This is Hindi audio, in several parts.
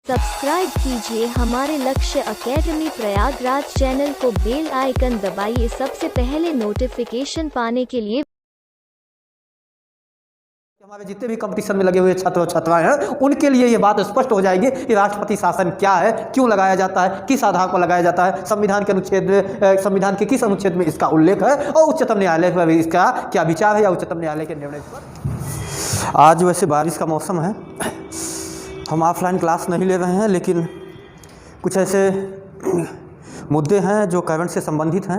सब्सक्राइब कीजिए हमारे लक्ष्य एकेडमी प्रयागराज चैनल को, बेल आइकन दबाइए सबसे पहले नोटिफिकेशन पाने के लिए। हमारे जितने भी कंपटीशन में लगे हुए छात्र और छात्राएं हैं उनके लिए ये बात स्पष्ट हो जाएगी कि राष्ट्रपति शासन क्या है, क्यों लगाया जाता है, किस आधार पर लगाया जाता है, संविधान के संविधान के किस अनुच्छेद में इसका उल्लेख है और उच्चतम न्यायालय पर इसका क्या विचार है या उच्चतम न्यायालय के निर्णय पर। आज वैसे बारिश का मौसम है, हम ऑफलाइन क्लास नहीं ले रहे हैं, लेकिन कुछ ऐसे मुद्दे हैं जो करंट से संबंधित हैं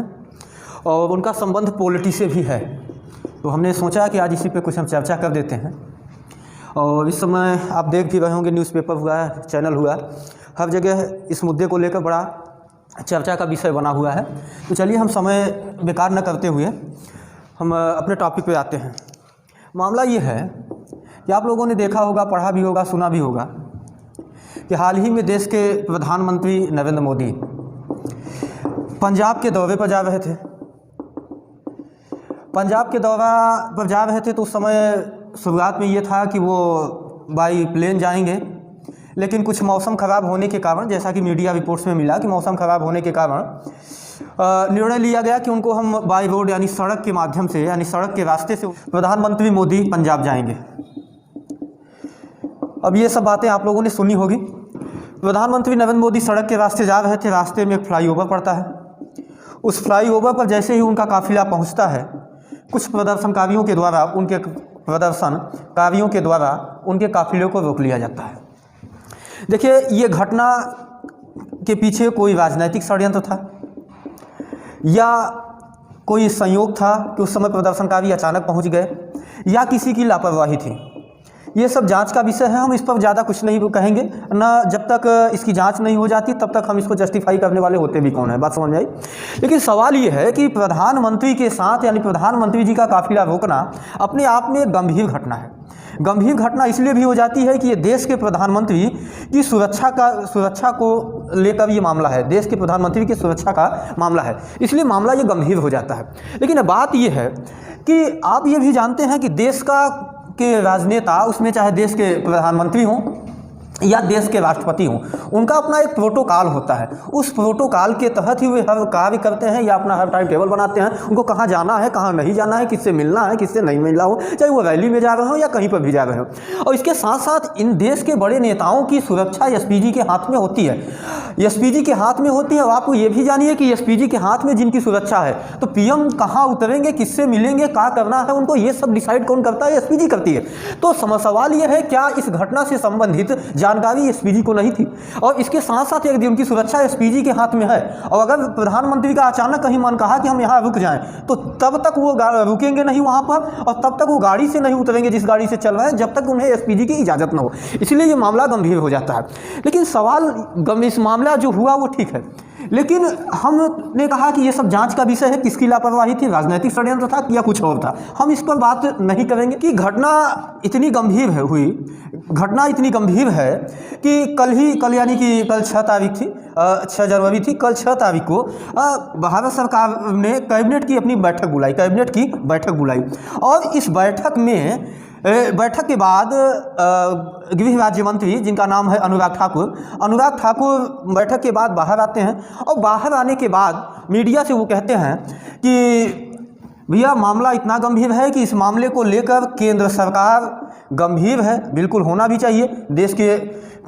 और उनका संबंध पॉलिटी से भी है, तो हमने सोचा कि आज इसी पे कुछ हम चर्चा कर देते हैं। और इस समय आप देख भी रहे होंगे, न्यूज़पेपर हुआ, चैनल हुआ, हर जगह इस मुद्दे को लेकर बड़ा चर्चा का विषय बना हुआ है। तो चलिए हम समय बेकार न करते हुए हम अपने टॉपिक पे आते हैं। मामला ये है कि आप लोगों ने देखा होगा, पढ़ा भी होगा, सुना भी होगा कि हाल ही में देश के प्रधानमंत्री नरेंद्र मोदी पंजाब के दौरे पर जा रहे थे। पंजाब के दौरा पर जा रहे थे तो उस समय शुरुआत में ये था कि वो बाई प्लेन जाएंगे, लेकिन कुछ मौसम ख़राब होने के कारण, जैसा कि मीडिया रिपोर्ट्स में मिला कि मौसम ख़राब होने के कारण निर्णय लिया गया कि उनको हम बाई रोड यानी सड़क के माध्यम से, यानी सड़क के रास्ते से प्रधानमंत्री मोदी पंजाब जाएंगे। अब ये सब बातें आप लोगों ने सुनी होगी। प्रधानमंत्री नरेंद्र मोदी सड़क के रास्ते जा रहे थे, रास्ते में एक फ्लाईओवर पड़ता है। उस फ्लाईओवर पर जैसे ही उनका काफिला पहुंचता है, कुछ प्रदर्शनकारियों के द्वारा उनके काफिले को रोक लिया जाता है। देखिए, ये घटना के पीछे कोई राजनीतिक षड्यंत्र था या कोई संयोग था कि उस समय प्रदर्शनकारी अचानक पहुंच गए, या किसी की लापरवाही थी, ये सब जांच का विषय है। हम इस पर ज़्यादा कुछ नहीं कहेंगे ना, जब तक इसकी जांच नहीं हो जाती तब तक हम इसको जस्टिफाई करने वाले होते भी कौन है, बात समझ में आई। लेकिन सवाल ये है कि प्रधानमंत्री के साथ, यानी प्रधानमंत्री जी का काफिला रोकना अपने आप में एक गंभीर घटना है। गंभीर घटना इसलिए भी हो जाती है कि ये देश के प्रधानमंत्री की सुरक्षा को लेकर ये मामला है, देश के प्रधानमंत्री की सुरक्षा का मामला है, इसलिए मामला ये गंभीर हो जाता है। लेकिन बात ये है कि आप ये भी जानते हैं कि देश के राजनेता, उसमें चाहे देश के प्रधानमंत्री हों या देश के राष्ट्रपति हों, उनका अपना एक प्रोटोकॉल होता है। उस प्रोटोकॉल के तहत ही वे हर कार्य करते हैं या अपना हर टाइम टेबल बनाते हैं। उनको कहाँ जाना है, कहाँ नहीं जाना है, किससे मिलना है, किससे नहीं मिलना हो, चाहे वो रैली में जा रहे हो या कहीं पर भी जा रहे हो। और इसके साथ साथ इन देश के बड़े नेताओं की सुरक्षा एसपीजी के हाथ में होती है, एसपीजी के हाथ में होती है। और आपको ये भी जानिए कि एसपीजी के हाथ में जिनकी सुरक्षा है, तो पीएम कहाँ उतरेंगे, किससे मिलेंगे, क्या करना है उनको, ये सब डिसाइड कौन करता है? एसपीजी करती है। तो सवाल ये है, क्या इस घटना से संबंधित जानकारी एसपीजी को नहीं थी? और इसके साथ साथ यदि उनकी सुरक्षा एसपीजी के हाथ में है और अगर प्रधानमंत्री का अचानक कहीं मन कहा कि हम यहाँ रुक जाएं, तो तब तक वो रुकेंगे नहीं वहाँ पर और तब तक वो गाड़ी से नहीं उतरेंगे जिस गाड़ी से चल रहे हैं, जब तक उन्हें एसपीजी की इजाज़त न हो। इसलिए ये मामला गंभीर हो जाता है। लेकिन सवाल, इस मामला जो हुआ वो ठीक है, लेकिन हमने कहा कि ये सब जांच का विषय है। किसकी लापरवाही थी, राजनीतिक षड्यंत्र था या कुछ और था, हम इस पर बात नहीं करेंगे। कि घटना इतनी गंभीर है, घटना इतनी गंभीर है कि कल यानी कि कल 6 तारीख थी, 6 जनवरी थी, कल 6 तारीख को भारत सरकार ने कैबिनेट की अपनी बैठक बुलाई और इस बैठक के बाद गृह राज्य मंत्री, जिनका नाम है अनुराग ठाकुर बैठक के बाद बाहर आते हैं और बाहर आने के बाद मीडिया से वो कहते हैं कि भैया मामला इतना गंभीर है कि इस मामले को लेकर केंद्र सरकार गंभीर है, बिल्कुल होना भी चाहिए। देश के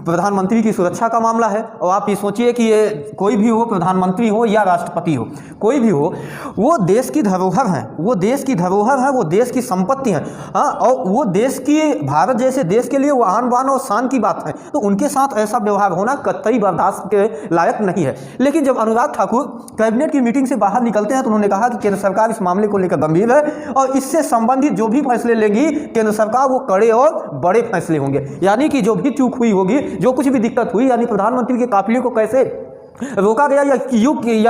प्रधानमंत्री की सुरक्षा का मामला है और आप ये सोचिए कि ये कोई भी हो, प्रधानमंत्री हो या राष्ट्रपति हो, कोई भी हो, वो देश की धरोहर है, वो देश की संपत्ति है। हाँ, और वो देश की, भारत जैसे देश के लिए वो आन बान और शान की बात है, तो उनके साथ ऐसा व्यवहार होना कतई बर्दाश्त के लायक नहीं है। लेकिन जब अनुराग ठाकुर कैबिनेट की मीटिंग से बाहर निकलते हैं तो उन्होंने कहा कि केंद्र सरकार इस मामले को लेकर गंभीर है और इससे संबंधित जो भी फैसले लेगी केंद्र सरकार, वो कड़े और बड़े फैसले होंगे। यानी कि जो भी चूक हुई होगी, जो कुछ भी दिक्कत हुई, यानी प्रधानमंत्री के काफिले को कैसे रोका गया या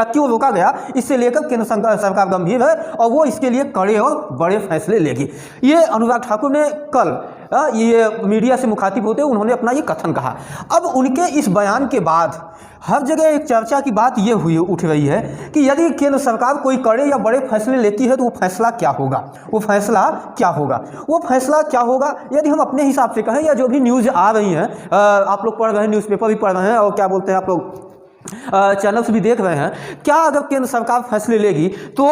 क्यों रोका गया, इससे लेकर केंद्र सरकार गंभीर है और वो इसके लिए कड़े और बड़े फैसले लेगी। ये अनुराग ठाकुर ने कल ये मीडिया से मुखातिब होते हुए उन्होंने अपना ये कथन कहा। अब उनके इस बयान के बाद हर जगह एक चर्चा की बात ये उठ रही है कि यदि केंद्र सरकार कोई कड़े या बड़े फैसले लेती है तो वो फैसला क्या होगा, वो फैसला क्या होगा, वो फैसला क्या होगा। यदि हम अपने हिसाब से कहें या जो भी न्यूज़ आ रही हैं, आप लोग पढ़ रहे हैं, न्यूज़पेपर भी पढ़ रहे हैं और क्या बोलते हैं आप लोग चैनल्स भी देख रहे हैं, क्या अगर केंद्र सरकार फैसले लेगी तो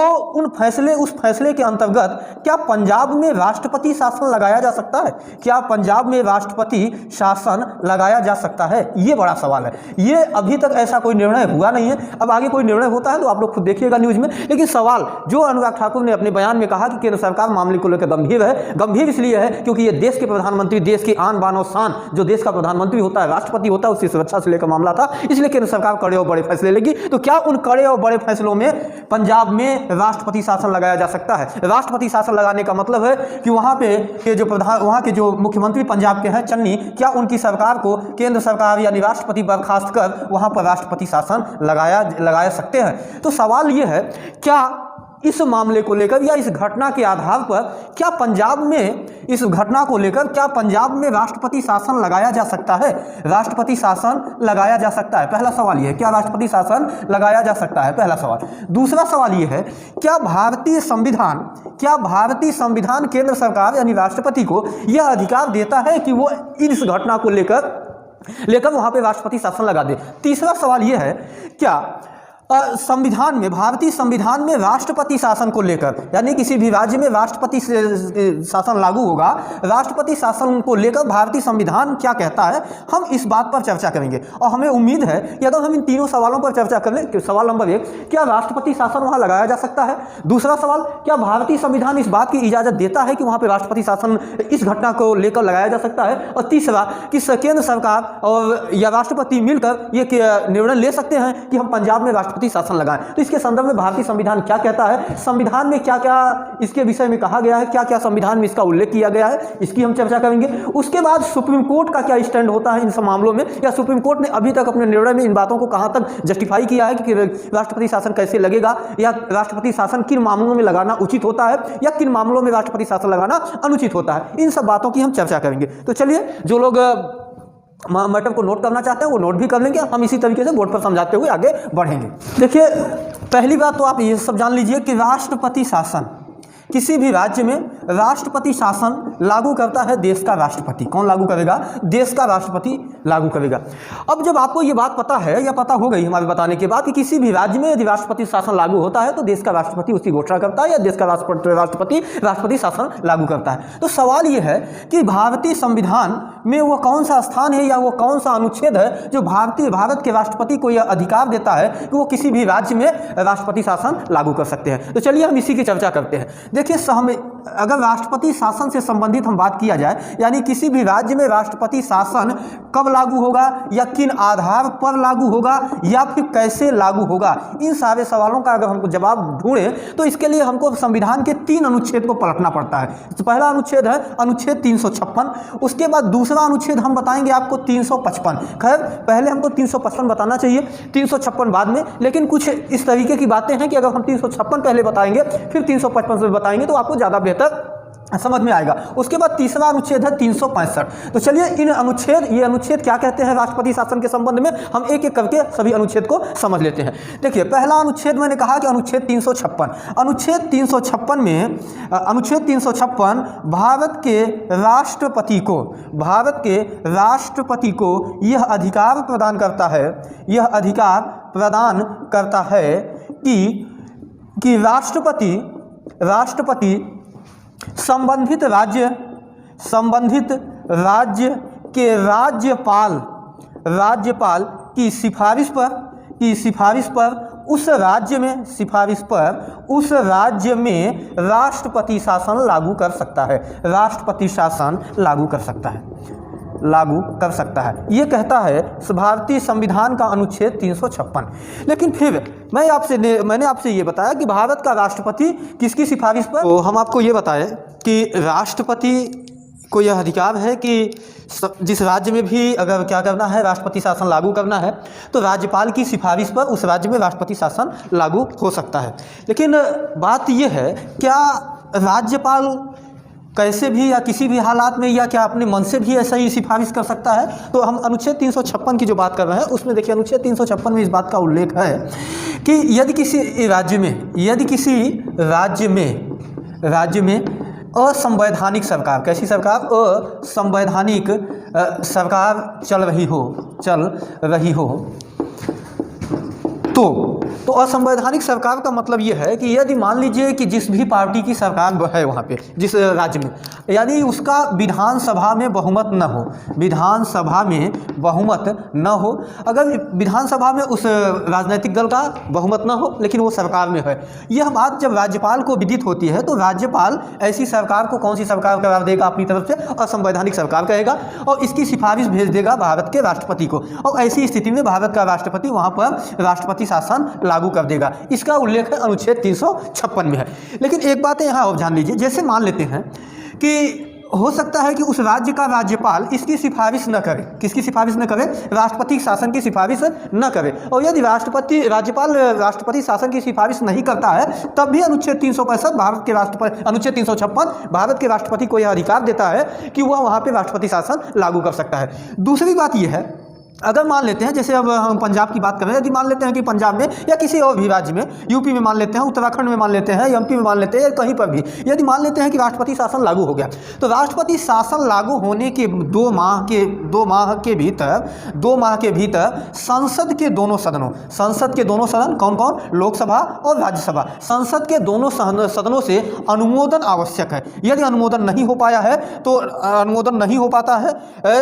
उस फैसले के अंतर्गत क्या पंजाब में राष्ट्रपति शासन लगाया जा सकता है, क्या पंजाब में राष्ट्रपति शासन लगाया जा सकता है, ये बड़ा सवाल है। ये अभी तक ऐसा कोई निर्णय हुआ नहीं है, अब आगे कोई निर्णय होता है तो आप लोग खुद देखिएगा न्यूज़ में। लेकिन सवाल जो अनुराग ठाकुर ने अपने बयान में कहा कि केंद्र सरकार मामले को लेकर गंभीर है, गंभीर इसलिए है क्योंकि ये देश के प्रधानमंत्री, देश की आन बान और शान, जो देश का प्रधानमंत्री होता है, राष्ट्रपति होता है, उसकी सुरक्षा से लेकर मामला था, इसलिए केंद्र सरकार कड़े और बड़े फैसले लेगी। तो क्या उन कड़े और बड़े फैसलों में पंजाब में राष्ट्रपति शासन लगाया जा सकता है? राष्ट्रपति शासन लगाने का मतलब है कि वहां के जो मुख्यमंत्री पंजाब के हैं चन्नी, क्या उनकी सरकार को केंद्र सरकार यानी राष्ट्रपति बर्खास्त कर वहां पर राष्ट्रपति शासन लगाया सकते हैं? तो सवाल यह है, क्या इस मामले को लेकर या इस घटना के आधार पर क्या पंजाब में इस घटना को लेकर क्या पंजाब में राष्ट्रपति शासन लगाया जा सकता है? राष्ट्रपति शासन लगाया जा सकता है, पहला सवाल यह है, क्या राष्ट्रपति शासन लगाया जा सकता है, पहला सवाल। दूसरा सवाल यह है, क्या भारतीय संविधान केंद्र सरकार यानी राष्ट्रपति को यह अधिकार देता है कि वो इस घटना को लेकर वहां पे राष्ट्रपति शासन लगा दे? तीसरा सवाल यह है, क्या भारतीय संविधान में राष्ट्रपति शासन को लेकर यानी किसी भी राज्य में राष्ट्रपति शासन लागू होगा, राष्ट्रपति शासन को लेकर भारतीय संविधान क्या कहता है, हम इस बात पर चर्चा करेंगे। और हमें उम्मीद है कि अगर हम इन तीनों सवालों पर चर्चा कर लें, सवाल नंबर 1, क्या राष्ट्रपति शासन वहां लगाया जा सकता है? दूसरा सवाल, क्या भारतीय संविधान इस बात की इजाजत देता है कि वहां पर राष्ट्रपति शासन इस घटना को लेकर लगाया जा सकता है? और तीसरा, कि केंद्र सरकार और या राष्ट्रपति मिलकर ये निर्णय ले सकते हैं कि हम पंजाब में राष्ट्रपति शासन लगाएं। तो इसके संदर्भ में भारतीय संविधान क्या कहता है, संविधान में क्या क्या इसके विषय में कहा गया है, क्या क्या संविधान में इसका उल्लेख किया गया है, इसकी हम चर्चा करेंगे। उसके बाद सुप्रीम कोर्ट का क्या स्टैंड होता है इन सब मामलों में, या सुप्रीम कोर्ट ने अभी तक अपने निर्णय में इन बातों को कहां तक जस्टिफाई किया है कि राष्ट्रपति शासन कैसे लगेगा, या राष्ट्रपति शासन किन मामलों में लगाना उचित होता है या किन मामलों में राष्ट्रपति शासन लगाना अनुचित होता है। इन सब बातों की हम चर्चा करेंगे। तो चलिए, जो लोग मैटर को नोट करना चाहते हैं वो नोट भी कर लेंगे, हम इसी तरीके से बोर्ड पर समझाते हुए आगे बढ़ेंगे। देखिए, पहली बात तो आप ये सब जान लीजिए कि राष्ट्रपति शासन, किसी भी राज्य में राष्ट्रपति शासन लागू करता है देश का राष्ट्रपति। कौन लागू करेगा? देश का राष्ट्रपति लागू करेगा। अब जब आपको ये बात पता है या पता हो गई हमारे बताने के बाद कि किसी भी राज्य में यदि राष्ट्रपति शासन लागू होता है तो देश का राष्ट्रपति उसकी घोषणा करता है या देश का राष्ट्रपति शासन लागू करता है, तो सवाल ये है कि भारतीय संविधान में वो कौन सा स्थान है या वो कौन सा अनुच्छेद है जो भारत के राष्ट्रपति को यह अधिकार देता है कि वो किसी भी राज्य में राष्ट्रपति शासन लागू कर सकते हैं। तो चलिए हम इसी की चर्चा करते हैं। देखिए, अगर राष्ट्रपति शासन से संबंधित हम बात किया जाए, यानी किसी भी राज्य में राष्ट्रपति शासन कब लागू होगा या किन आधार पर लागू होगा या फिर कैसे लागू होगा, इन सारे सवालों का अगर हमको जवाब ढूंढें तो इसके लिए हमको संविधान के 3 अनुच्छेद को पलटना पड़ता है। तो पहला अनुच्छेद है अनुच्छेद 356, उसके बाद दूसरा अनुच्छेद हम बताएंगे आपको 355। खैर, पहले हमको 355 बताना चाहिए, 356 बाद में, लेकिन कुछ इस तरीके की बातें हैं कि अगर हम 356 पहले बताएंगे फिर 355 से बताएंगे तो आपको ज़्यादा बेहतर समझ में आएगा। उसके बाद तीसरा अनुच्छेद है 365। तो चलिए ये अनुच्छेद क्या कहते हैं राष्ट्रपति शासन के संबंध में, हम एक एक करके सभी अनुच्छेद को समझ लेते हैं। देखिए, पहला अनुच्छेद मैंने कहा कि अनुच्छेद 356। अनुच्छेद 356 भारत के राष्ट्रपति को यह अधिकार प्रदान करता है कि राष्ट्रपति संबंधित राज्य के राज्यपाल की सिफारिश पर उस राज्य में राष्ट्रपति शासन लागू कर सकता है। ये कहता है भारतीय संविधान का अनुच्छेद 356। लेकिन फिर मैंने आपसे ये बताया कि भारत का राष्ट्रपति किसकी सिफारिश पर, तो हम आपको ये बताएं कि राष्ट्रपति को यह अधिकार है कि जिस राज्य में भी अगर क्या करना है, राष्ट्रपति शासन लागू करना है, तो राज्यपाल की सिफारिश पर उस राज्य में राष्ट्रपति शासन लागू हो सकता है। लेकिन बात यह है, क्या राज्यपाल कैसे भी या किसी भी हालात में या क्या अपने मन से भी ऐसा ही सिफारिश कर सकता है? तो हम अनुच्छेद 356 की जो बात कर रहे हैं उसमें देखिए अनुच्छेद 356 में इस बात का उल्लेख है कि यदि किसी राज्य में असंवैधानिक सरकार, कैसी सरकार? असंवैधानिक सरकार चल रही हो तो असंवैधानिक सरकार का मतलब ये है कि यदि मान लीजिए कि जिस भी पार्टी की सरकार है वहाँ पे जिस राज्य में, यानी उसका विधानसभा में बहुमत न हो, अगर विधानसभा में उस राजनीतिक दल का बहुमत न हो लेकिन वो सरकार में है, यह बात जब राज्यपाल को विदित होती है तो राज्यपाल ऐसी सरकार को कौन सी सरकार करार देगा? अपनी तरफ से असंवैधानिक सरकार कहेगा और इसकी सिफारिश भेज देगा भारत के राष्ट्रपति को, और ऐसी स्थिति में भारत का राष्ट्रपति वहाँ पर राष्ट्रपति शासन लागू कर देगा। इसका उल्लेख है अनुच्छेद 356 में है। लेकिन एक बात यहाँ और ध्यान लीजिए, जैसे मान लेते हैं कि हो सकता है कि उस राज्य का राज्यपाल इसकी सिफारिश न करे, किसकी सिफारिश न करे? राष्ट्रपति शासन की सिफारिश न करे, और यदि राज्यपाल राष्ट्रपति शासन की सिफारिश नहीं करता है तब भी अनुच्छेद 365 भारत के राष्ट्रपति, अनुच्छेद 356 भारत के राष्ट्रपति को यह अधिकार देता है कि वह वहाँ पर राष्ट्रपति शासन लागू कर सकता है। दूसरी बात यह है, अगर मान लेते हैं, जैसे अब हम पंजाब की बात कर रहे हैं, यदि मान लेते हैं कि पंजाब में या किसी और भी राज्य में, यूपी में मान लेते हैं, उत्तराखंड में मान लेते हैं, एमपी में मान लेते हैं, कहीं पर भी यदि मान लेते हैं कि राष्ट्रपति शासन लागू हो गया, तो राष्ट्रपति शासन लागू होने के 2 माह के भीतर संसद के दोनों सदन कौन कौन? लोकसभा और राज्यसभा, संसद के दोनों सदनों से अनुमोदन आवश्यक है। यदि अनुमोदन नहीं हो पाता है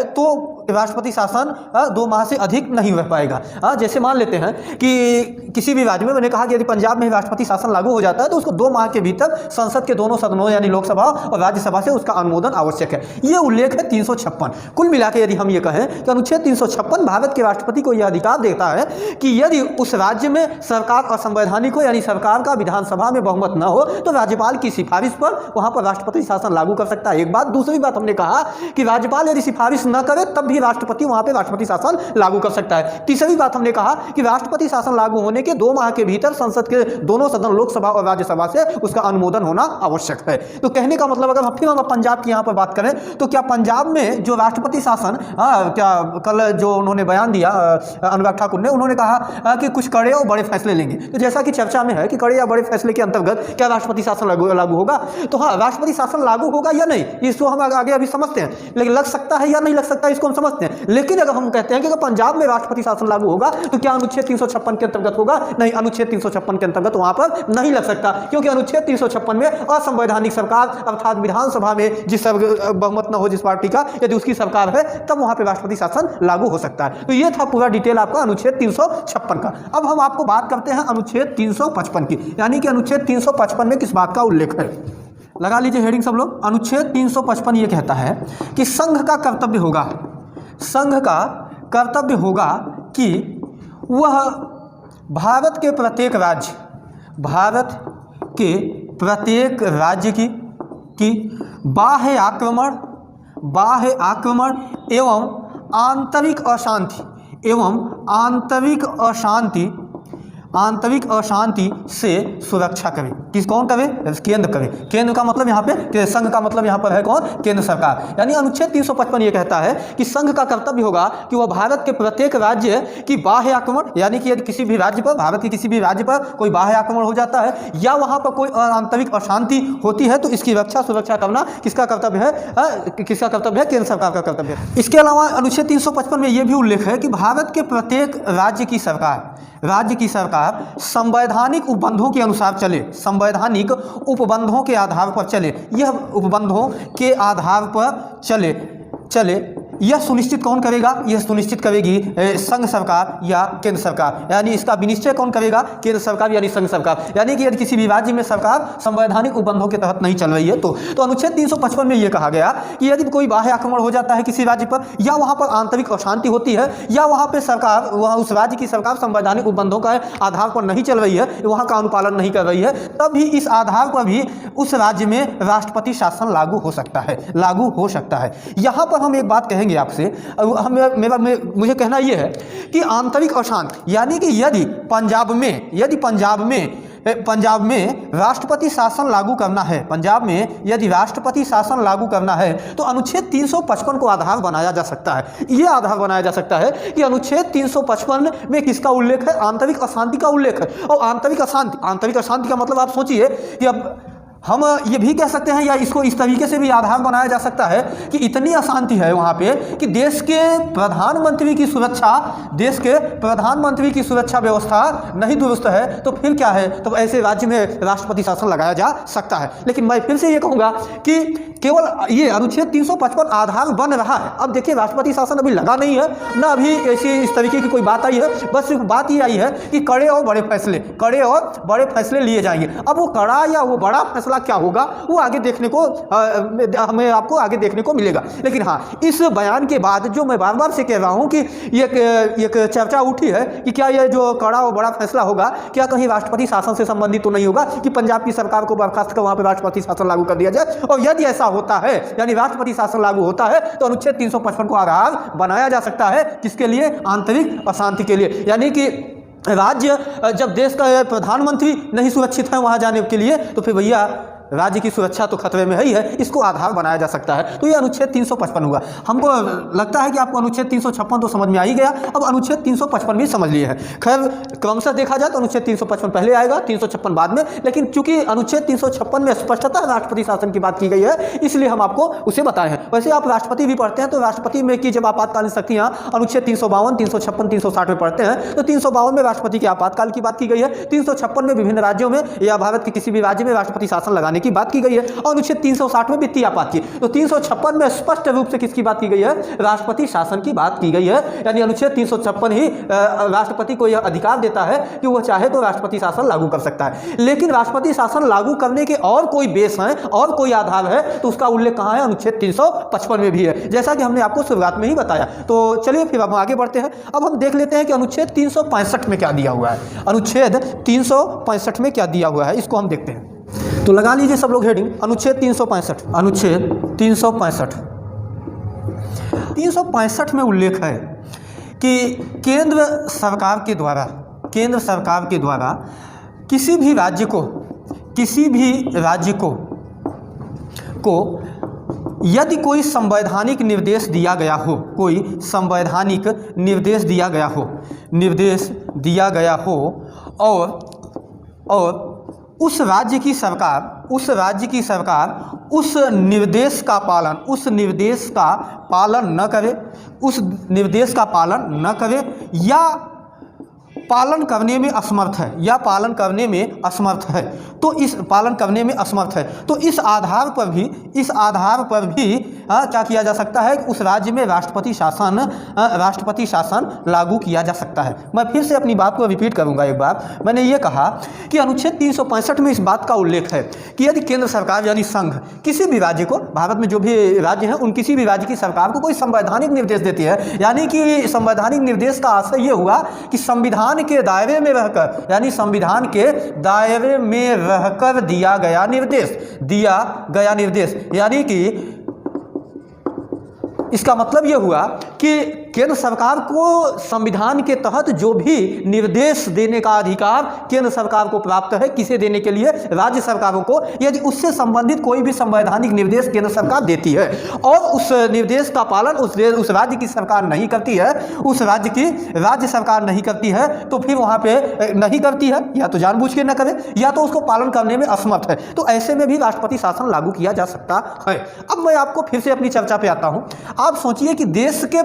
तो राष्ट्रपति शासन 2 माह से अधिक नहीं रह पाएगा। जैसे मान लेते हैं कि किसी भी राज्य में, मैंने कहा कि यदि पंजाब में राष्ट्रपति शासन लागू हो जाता है तो उसको 2 माह के भीतर संसद के दोनों सदनों यानी लोकसभा और राज्यसभा से उसका अनुमोदन आवश्यक है। ये उल्लेख है 356। कुल मिलाकर यदि हम ये कहें कि अनुच्छेद 356 भारत के राष्ट्रपति को यह अधिकार देता है कि यदि उस राज्य में सरकार असंवैधानिक हो, यानी सरकार का विधानसभा में बहुमत न हो, तो राज्यपाल की सिफारिश पर वहाँ पर राष्ट्रपति शासन लागू कर सकता है। एक बात। दूसरी बात, हमने कहा कि राज्यपाल यदि सिफारिश न करे तब भी राष्ट्रपति वहाँ पे राष्ट्रपति शासन लागू कर सकता है। तीसरी बात, हमने कहा कि राष्ट्रपति शासन लागू होने के 2 माह के भीतर संसद के दोनों सदन लोकसभा और राज्यसभा से उसका अनुमोदन होना आवश्यक है। तो कहने का मतलब, अगर फिर हम पंजाब की यहाँ पर बात करें तो क्या पंजाब में जो राष्ट्रपति शासन, क्या कल जो उन्होंने बयान दिया अनुराग ठाकुर ने, उन्होंने कहा कि कुछ कड़े और बड़े फैसले लेंगे। तो जैसा कि चर्चा में है कि कड़े या बड़े फैसले के अंतर्गत क्या राष्ट्रपति शासन लागू होगा, तो हाँ, राष्ट्रपति शासन लागू होगा या नहीं इसको हम आगे अभी समझते हैं, लेकिन लग सकता है या नहीं लग सकता इसको हम समझते हैं। लेकिन अगर हम कहते हैं कि अगर पंजाब में राष्ट्रपति शासन लागू होगा तो क्या अनुच्छेद 356 के अंतर्गत होगा? नहीं, अनुच्छेद 356 के अंतर्गत वहां पर नहीं लग सकता, क्योंकि अनुच्छेद 356 में असंवैधानिक सरकार अर्थात विधानसभा में जिस बहुमत न हो जिस पार्टी का, यदि उसकी सरकार है तब वहां पर राष्ट्रपति शासन लागू हो सकता है। तो यह था पूरा डिटेल आपका अनुच्छेद 356 का। अब हम आपको बात करते हैं अनुच्छेद 355 की, यानी कि अनुच्छेद 355 में किस बात का उल्लेख है। लगा लीजिए हेडिंग सब लोग। अनुच्छेद 355 ये कहता है कि संघ का कर्तव्य होगा कि वह भारत के प्रत्येक राज्य की बाह्य आक्रमण एवं आंतरिक अशांति से सुरक्षा करे। कौन करे? केंद्र करे। केंद्र का मतलब यहाँ पे, संघ का मतलब यहाँ पर है कौन? केंद्र सरकार। यानी अनुच्छेद 355 ये कहता है कि संघ का कर्तव्य होगा कि वह भारत के प्रत्येक राज्य की बाह्य आक्रमण, यानी कि यदि किसी भी राज्य पर, भारत के किसी भी राज्य पर कोई बाह्य आक्रमण हो जाता है या वहाँ पर कोई आंतरिक अशांति होती है तो इसकी सुरक्षा करना किसका कर्तव्य है? केंद्र सरकार का कर्तव्य है। इसके अलावा अनुच्छेद 355 में यह भी उल्लेख है कि भारत के प्रत्येक राज्य की सरकार संवैधानिक उपबंधों के अनुसार चले, संवैधानिक उपबंधों के आधार पर चले। यह उपबंधों के आधार पर चले यह सुनिश्चित कौन करेगा? यह सुनिश्चित करेगी संघ सरकार या केंद्र सरकार। यानी इसका विनिश्चय कौन करेगा? केंद्र सरकार यानी संघ सरकार। यानी कि यदि किसी भी राज्य में सरकार संवैधानिक उपबंधों के तहत नहीं चल रही है तो अनुच्छेद 355 में यह कहा गया कि यदि कोई बाह्य आक्रमण हो जाता है किसी राज्य पर, या वहाँ पर आंतरिक अशांति होती है, या वहाँ पर सरकार, वहाँ उस राज्य की सरकार संवैधानिक उपबंधों का आधार पर नहीं चल रही है, वहाँ का अनुपालन नहीं कर रही है, तब भी इस आधार पर भी उस राज्य में राष्ट्रपति शासन लागू हो सकता है। यहाँ पर हम एक बात कहेंगे आपसे, मुझे कहना यह है कि आंतरिक अशांति, यानी कि यदि पंजाब में पंजाब में राष्ट्रपति शासन लागू करना है, पंजाब में यदि राष्ट्रपति शासन लागू करना है तो अनुच्छेद 355 को आधार बनाया जा सकता है। यह आधार बनाया जा सकता है कि अनुच्छेद 355 में किसका उल्लेख है, आंतरिक अशांति का उल्लेख है। और आंतरिक अशांति का मतलब आप सोचिए कि अब हम ये भी कह सकते हैं या इसको इस तरीके से भी आधार बनाया जा सकता है कि इतनी अशांति है वहाँ पे कि देश के प्रधानमंत्री की सुरक्षा व्यवस्था नहीं दुरुस्त है, तो फिर क्या है, तो ऐसे राज्य में राष्ट्रपति शासन लगाया जा सकता है। लेकिन मैं फिर से ये कहूँगा कि केवल ये अनुच्छेद 355 आधार बन रहा है। अब देखिए राष्ट्रपति शासन अभी लगा नहीं है, ना अभी ऐसी इस तरीके की कोई बात आई है, बस सिर्फ बात ये आई है कि कड़े और बड़े फैसले लिए जाएंगे। अब वो कड़ा या वो बड़ा फैसला क्या होगा वो आगे देखने को हमें आपको आगे देखने को मिलेगा। लेकिन हाँ, इस बयान के बाद जो मैं बार बार से कह रहा हूँ कि एक चर्चा उठी है कि क्या ये जो कड़ा और बड़ा फैसला होगा क्या कहीं राष्ट्रपति शासन से संबंधित तो नहीं होगा कि पंजाब की सरकार को बर्खास्त कर वहाँ पर राष्ट्रपति शासन लागू कर दिया जाए। और यदि ऐसा होता है यानी राष्ट्रपति शासन लागू होता है तो अनुच्छेद 355 को आधार बनाया जा सकता है। किसके लिए, आंतरिक अशांति के लिए। यानी कि राज्य जब देश का प्रधानमंत्री नहीं सुरक्षित है वहाँ जाने के लिए तो फिर भैया राज्य की सुरक्षा तो खतरे में ही है, इसको आधार बनाया जा सकता है। तो ये अनुच्छेद 355 हुआ। हमको लगता है कि आपको अनुच्छेद 356 तो समझ में आ ही गया, अब अनुच्छेद 355 भी समझ लिए हैं। खैर क्रमशः देखा जाए तो अनुच्छेद 355 पहले आएगा, 356 बाद में, लेकिन चूंकि अनुच्छेद 356 में स्पष्टता राष्ट्रपति शासन की बात की गई है इसलिए हम आपको उसे बताए हैं। वैसे आप राष्ट्रपति भी पढ़ते हैं तो राष्ट्रपति में की जब आपातकालीन शक्तियाँ अनुच्छेद 352, 356, 360 में पढ़ते हैं तो 352 में राष्ट्रपति के आपातकाल की बात की गई है, 356 में विभिन्न राज्यों में या भारत के किसी भी राज्य में राष्ट्रपति शासन लगाने की बात की गई है, और अनुच्छेद 360 में वित्तीय आपात की। तो 356 में स्पष्ट रूप से किसकी बात की गई है, राष्ट्रपति शासन की बात की गई है। यानी अनुच्छेद 356 ही राष्ट्रपति को यह अधिकार देता है कि वह चाहे तो राष्ट्रपति शासन लागू कर सकता है। लेकिन राष्ट्रपति शासन लागू करने के और कोई बेस है और कोई आधार है तो उसका उल्लेख कहाँ है, अनुच्छेद 355 में भी है, जैसा कि हमने आपको शुरुआत में ही बताया। तो चलिए फिर हम आगे बढ़ते हैं। अब हम देख लेते हैं कि अनुच्छेद 365 में क्या दिया हुआ है। अनुच्छेद 365 में क्या दिया हुआ है इसको हम देखते हैं। तो लगा लीजिए सब लोग हेडिंग, अनुच्छेद 365। अनुच्छेद 365 में उल्लेख है कि केंद्र सरकार के द्वारा किसी भी राज्य को यदि कोई संवैधानिक निर्देश दिया गया हो और उस राज्य की सरकार उस निर्देश का पालन न करे या पालन करने में असमर्थ है तो इस आधार पर भी क्या किया जा सकता है, उस राज्य में राष्ट्रपति शासन लागू किया जा सकता है। मैं फिर से अपनी बात को रिपीट करूंगा एक बार। मैंने ये कहा कि अनुच्छेद 365 में इस बात का उल्लेख है कि यदि केंद्र सरकार यानी संघ किसी भी राज्य को, भारत में जो भी राज्य हैं उन किसी भी राज्य की सरकार को कोई संवैधानिक निर्देश देती है, यानी कि संवैधानिक निर्देश का आशय ये हुआ कि संविधान के दायरे में रहकर दिया गया निर्देश, यानी कि इसका मतलब यह हुआ कि केंद्र सरकार को संविधान के तहत जो भी निर्देश देने का अधिकार केंद्र सरकार को प्राप्त है, किसे देने के लिए, राज्य सरकारों को, यदि उससे संबंधित कोई भी संवैधानिक निर्देश केंद्र सरकार देती है और उस निर्देश का पालन उस राज्य की सरकार नहीं करती है, राज्य सरकार नहीं करती है, तो फिर वहाँ पे नहीं करती है या तो जानबूझ के न करे या तो उसको पालन करने में असमर्थ है, तो ऐसे में भी राष्ट्रपति शासन लागू किया जा सकता है। अब मैं आपको फिर से अपनी चर्चा पे आता हूँ। आप सोचिए कि देश के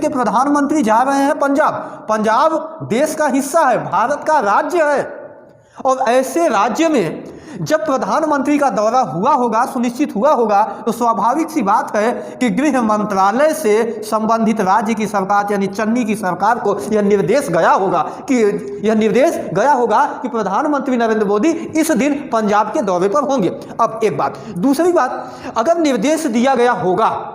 प्रधानमंत्री जा रहे हैं पंजाब देश का हिस्सा है, भारत का राज्य है, और ऐसे राज्य में जब प्रधानमंत्री का दौरा सुनिश्चित हुआ होगा तो स्वाभाविक सी बात है कि गृह मंत्रालय से संबंधित राज्य की सरकार यानी चन्नी की सरकार को यह निर्देश गया होगा कि प्रधानमंत्री नरेंद्र मोदी इस दिन पंजाब के दौरे पर होंगे। अब एक बात, दूसरी बात, अगर निर्देश दिया गया होगा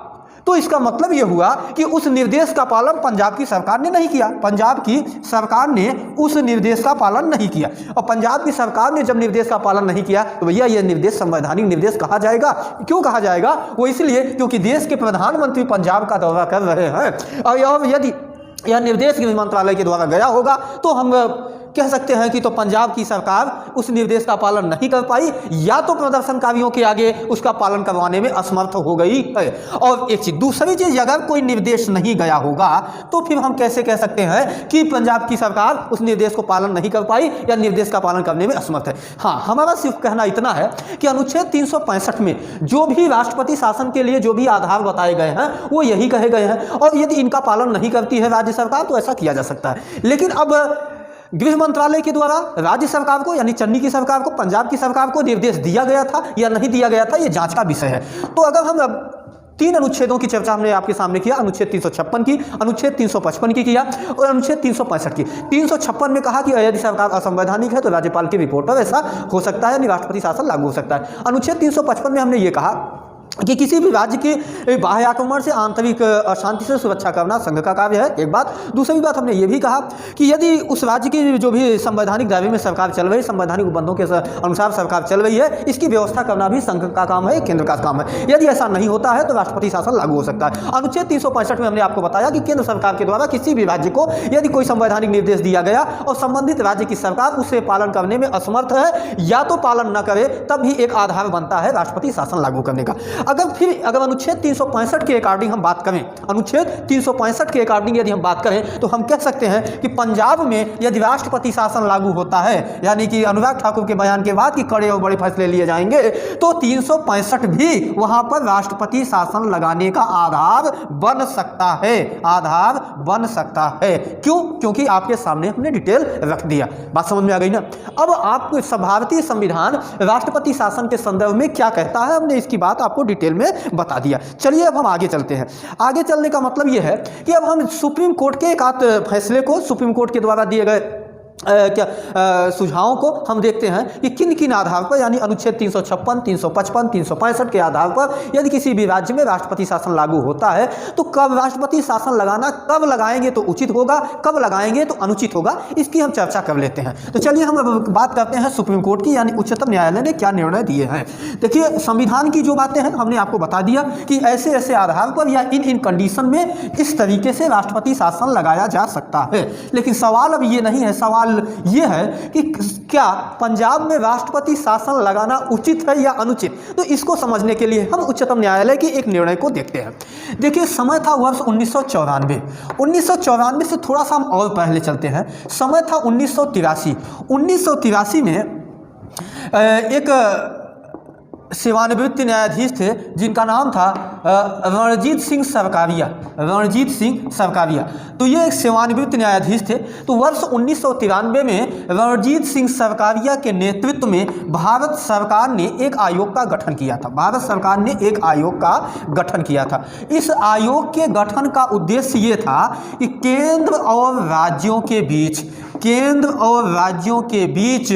तो इसका मतलब यह हुआ कि उस निर्देश का पालन पंजाब की सरकार ने नहीं किया, पंजाब की सरकार ने उस निर्देश का पालन नहीं किया, और पंजाब की सरकार ने जब निर्देश का पालन नहीं किया तो भैया यह निर्देश संवैधानिक निर्देश कहा जाएगा। क्यों कहा जाएगा? वो इसलिए क्योंकि देश के प्रधानमंत्री पंजाब का दौरा कर रहे हैं और यदि यह निर्देश गृह मंत्रालय के द्वारा गया होगा तो हम कह सकते हैं कि तो पंजाब की सरकार उस निर्देश का पालन नहीं कर पाई या तो प्रदर्शनकारियों के आगे उसका पालन करवाने में असमर्थ हो गई है। और एक चीज, दूसरी चीज, अगर कोई निर्देश नहीं गया होगा तो फिर हम कैसे कह सकते हैं कि पंजाब की सरकार उस निर्देश को पालन नहीं कर पाई या निर्देश का पालन करने में असमर्थ है। हाँ, हमारा सिर्फ कहना इतना है कि अनुच्छेद 365 में जो भी राष्ट्रपति शासन के लिए जो भी आधार बताए गए हैं वो यही कहे गए हैं, और यदि इनका पालन नहीं करती है राज्य सरकार तो ऐसा किया जा सकता है। लेकिन अब गृह मंत्रालय के द्वारा राज्य सरकार को यानी चन्नी की सरकार को, पंजाब की सरकार को निर्देश दिया गया था या नहीं दिया गया था, ये जांच का विषय है। तो अगर हम तीन अनुच्छेदों की चर्चा हमने आपके सामने किया, अनुच्छेद 356 की, अनुच्छेद 355 की किया और अनुच्छेद 365 की। 356 में कहा कि यदि सरकार असंवैधानिक है तो राज्यपाल की रिपोर्ट पर ऐसा हो सकता है, राष्ट्रपति शासन लागू हो सकता है। अनुच्छेद 355 में हमने ये कहा कि किसी भी राज्य के बाह्य आक्रमण से आंतरिक अशांति से सुरक्षा करना संघ का कार्य है, एक बात। दूसरी बात हमने ये भी कहा कि यदि उस राज्य की जो भी संवैधानिक दायरे में सरकार चल रही, संवैधानिक उपबंधों के अनुसार सरकार चल रही है, इसकी व्यवस्था करना भी संघ का काम है, केंद्र का काम है। यदि ऐसा नहीं होता है तो राष्ट्रपति शासन लागू हो सकता है। अनुच्छेद 365 में हमने आपको बताया कि केंद्र सरकार के द्वारा किसी भी राज्य को यदि कोई संवैधानिक निर्देश दिया गया और संबंधित राज्य की सरकार उसे पालन करने में असमर्थ है या तो पालन न करे, तब भी एक आधार बनता है राष्ट्रपति शासन लागू करने का। अगर अनुच्छेद 365 के अकॉर्डिंग हम बात करें, अनुच्छेद 365 के अकॉर्डिंग यदि हम बात करें तो हम कह सकते हैं कि पंजाब में यदि राष्ट्रपति शासन लागू होता है, यानी कि अनुराग ठाकुर के बयान के बाद कि कड़े और बड़े फैसले लिए जाएंगे, तो 365 भी वहां पर राष्ट्रपति शासन लगाने का आधार बन सकता है, आधार बन सकता है। क्यों? क्योंकि आपके सामने हमने डिटेल रख दिया। बात समझ में आ गई ना? अब आपको भारतीय संविधान राष्ट्रपति शासन के संदर्भ में क्या कहता है, हमने इसकी बात आपको डिटेल में बता दिया। चलिए अब हम आगे चलते हैं। आगे चलने का मतलब यह है कि अब हम सुप्रीम कोर्ट के एक आध फैसले को, सुप्रीम कोर्ट के द्वारा दिए गए सुझावों को हम देखते हैं कि किन किन आधार पर, यानी अनुच्छेद 356, 355, 365 के आधार पर यदि किसी भी राज्य में राष्ट्रपति शासन लागू होता है तो कब राष्ट्रपति शासन लगाना, कब लगाएंगे तो उचित होगा, कब लगाएंगे तो अनुचित होगा, इसकी हम चर्चा कर लेते हैं। तो चलिए हम अब बात करते हैं सुप्रीम कोर्ट की, यानी उच्चतम न्यायालय ने क्या निर्णय दिए हैं। देखिए, संविधान की जो बातें हैं हमने आपको बता दिया कि ऐसे ऐसे आधार पर या इन कंडीशन में इस तरीके से राष्ट्रपति शासन लगाया जा सकता है। लेकिन सवाल अब ये नहीं है, सवाल यह है कि क्या पंजाब में राष्ट्रपति शासन लगाना उचित है या अनुचित। तो इसको समझने के लिए हम उच्चतम न्यायालय के एक निर्णय को देखते हैं। देखिए, समय था वर्ष 1994। 1994 से थोड़ा सा हम और पहले चलते हैं। समय था 1983। 1983 में एक सेवानिवृत्त न्यायाधीश थे जिनका नाम था रणजीत सिंह सरकारिया। रणजीत सिंह सरकारिया, तो ये एक सेवानिवृत्त न्यायाधीश थे। तो वर्ष 1993 में रणजीत सिंह सरकारिया के नेतृत्व में भारत सरकार ने एक आयोग का गठन किया था। भारत सरकार ने एक आयोग का गठन किया था। इस आयोग के गठन का उद्देश्य ये था कि केंद्र और राज्यों के बीच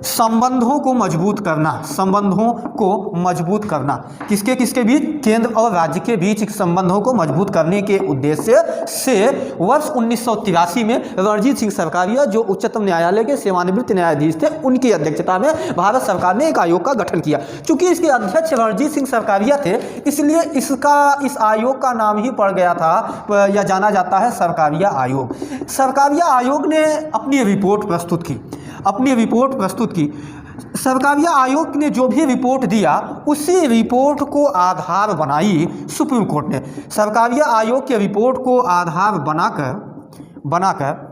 संबंधों को मजबूत करना, संबंधों को मजबूत करना। किसके किसके बीच? केंद्र और राज्य के बीच संबंधों को मजबूत करने के उद्देश्य से वर्ष 1983 में रणजीत सिंह सरकारिया, जो उच्चतम न्यायालय के सेवानिवृत्त न्यायाधीश थे, उनकी अध्यक्षता में भारत सरकार ने एक आयोग का गठन किया। चूंकि इसके अध्यक्ष रणजीत सिंह सरकारिया थे, इसलिए इस आयोग का नाम ही पड़ गया था या जाना जाता है सरकारिया आयोग। सरकारिया आयोग ने अपनी रिपोर्ट प्रस्तुत की। सरकारिया आयोग ने जो भी रिपोर्ट दिया, उसी रिपोर्ट को आधार बनाई सुप्रीम कोर्ट ने। सरकारिया आयोग के रिपोर्ट को आधार बनाकर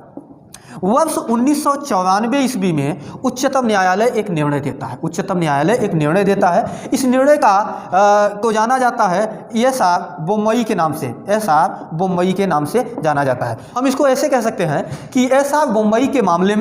वर्ष 1994 ईस्वी में उच्चतम न्यायालय एक निर्णय देता है। इस निर्णय का तो जाना जाता है एसआर बोम्मई के नाम से जाना जाता है। हम इसको ऐसे कह सकते हैं कि एसआर बोम्मई के मामले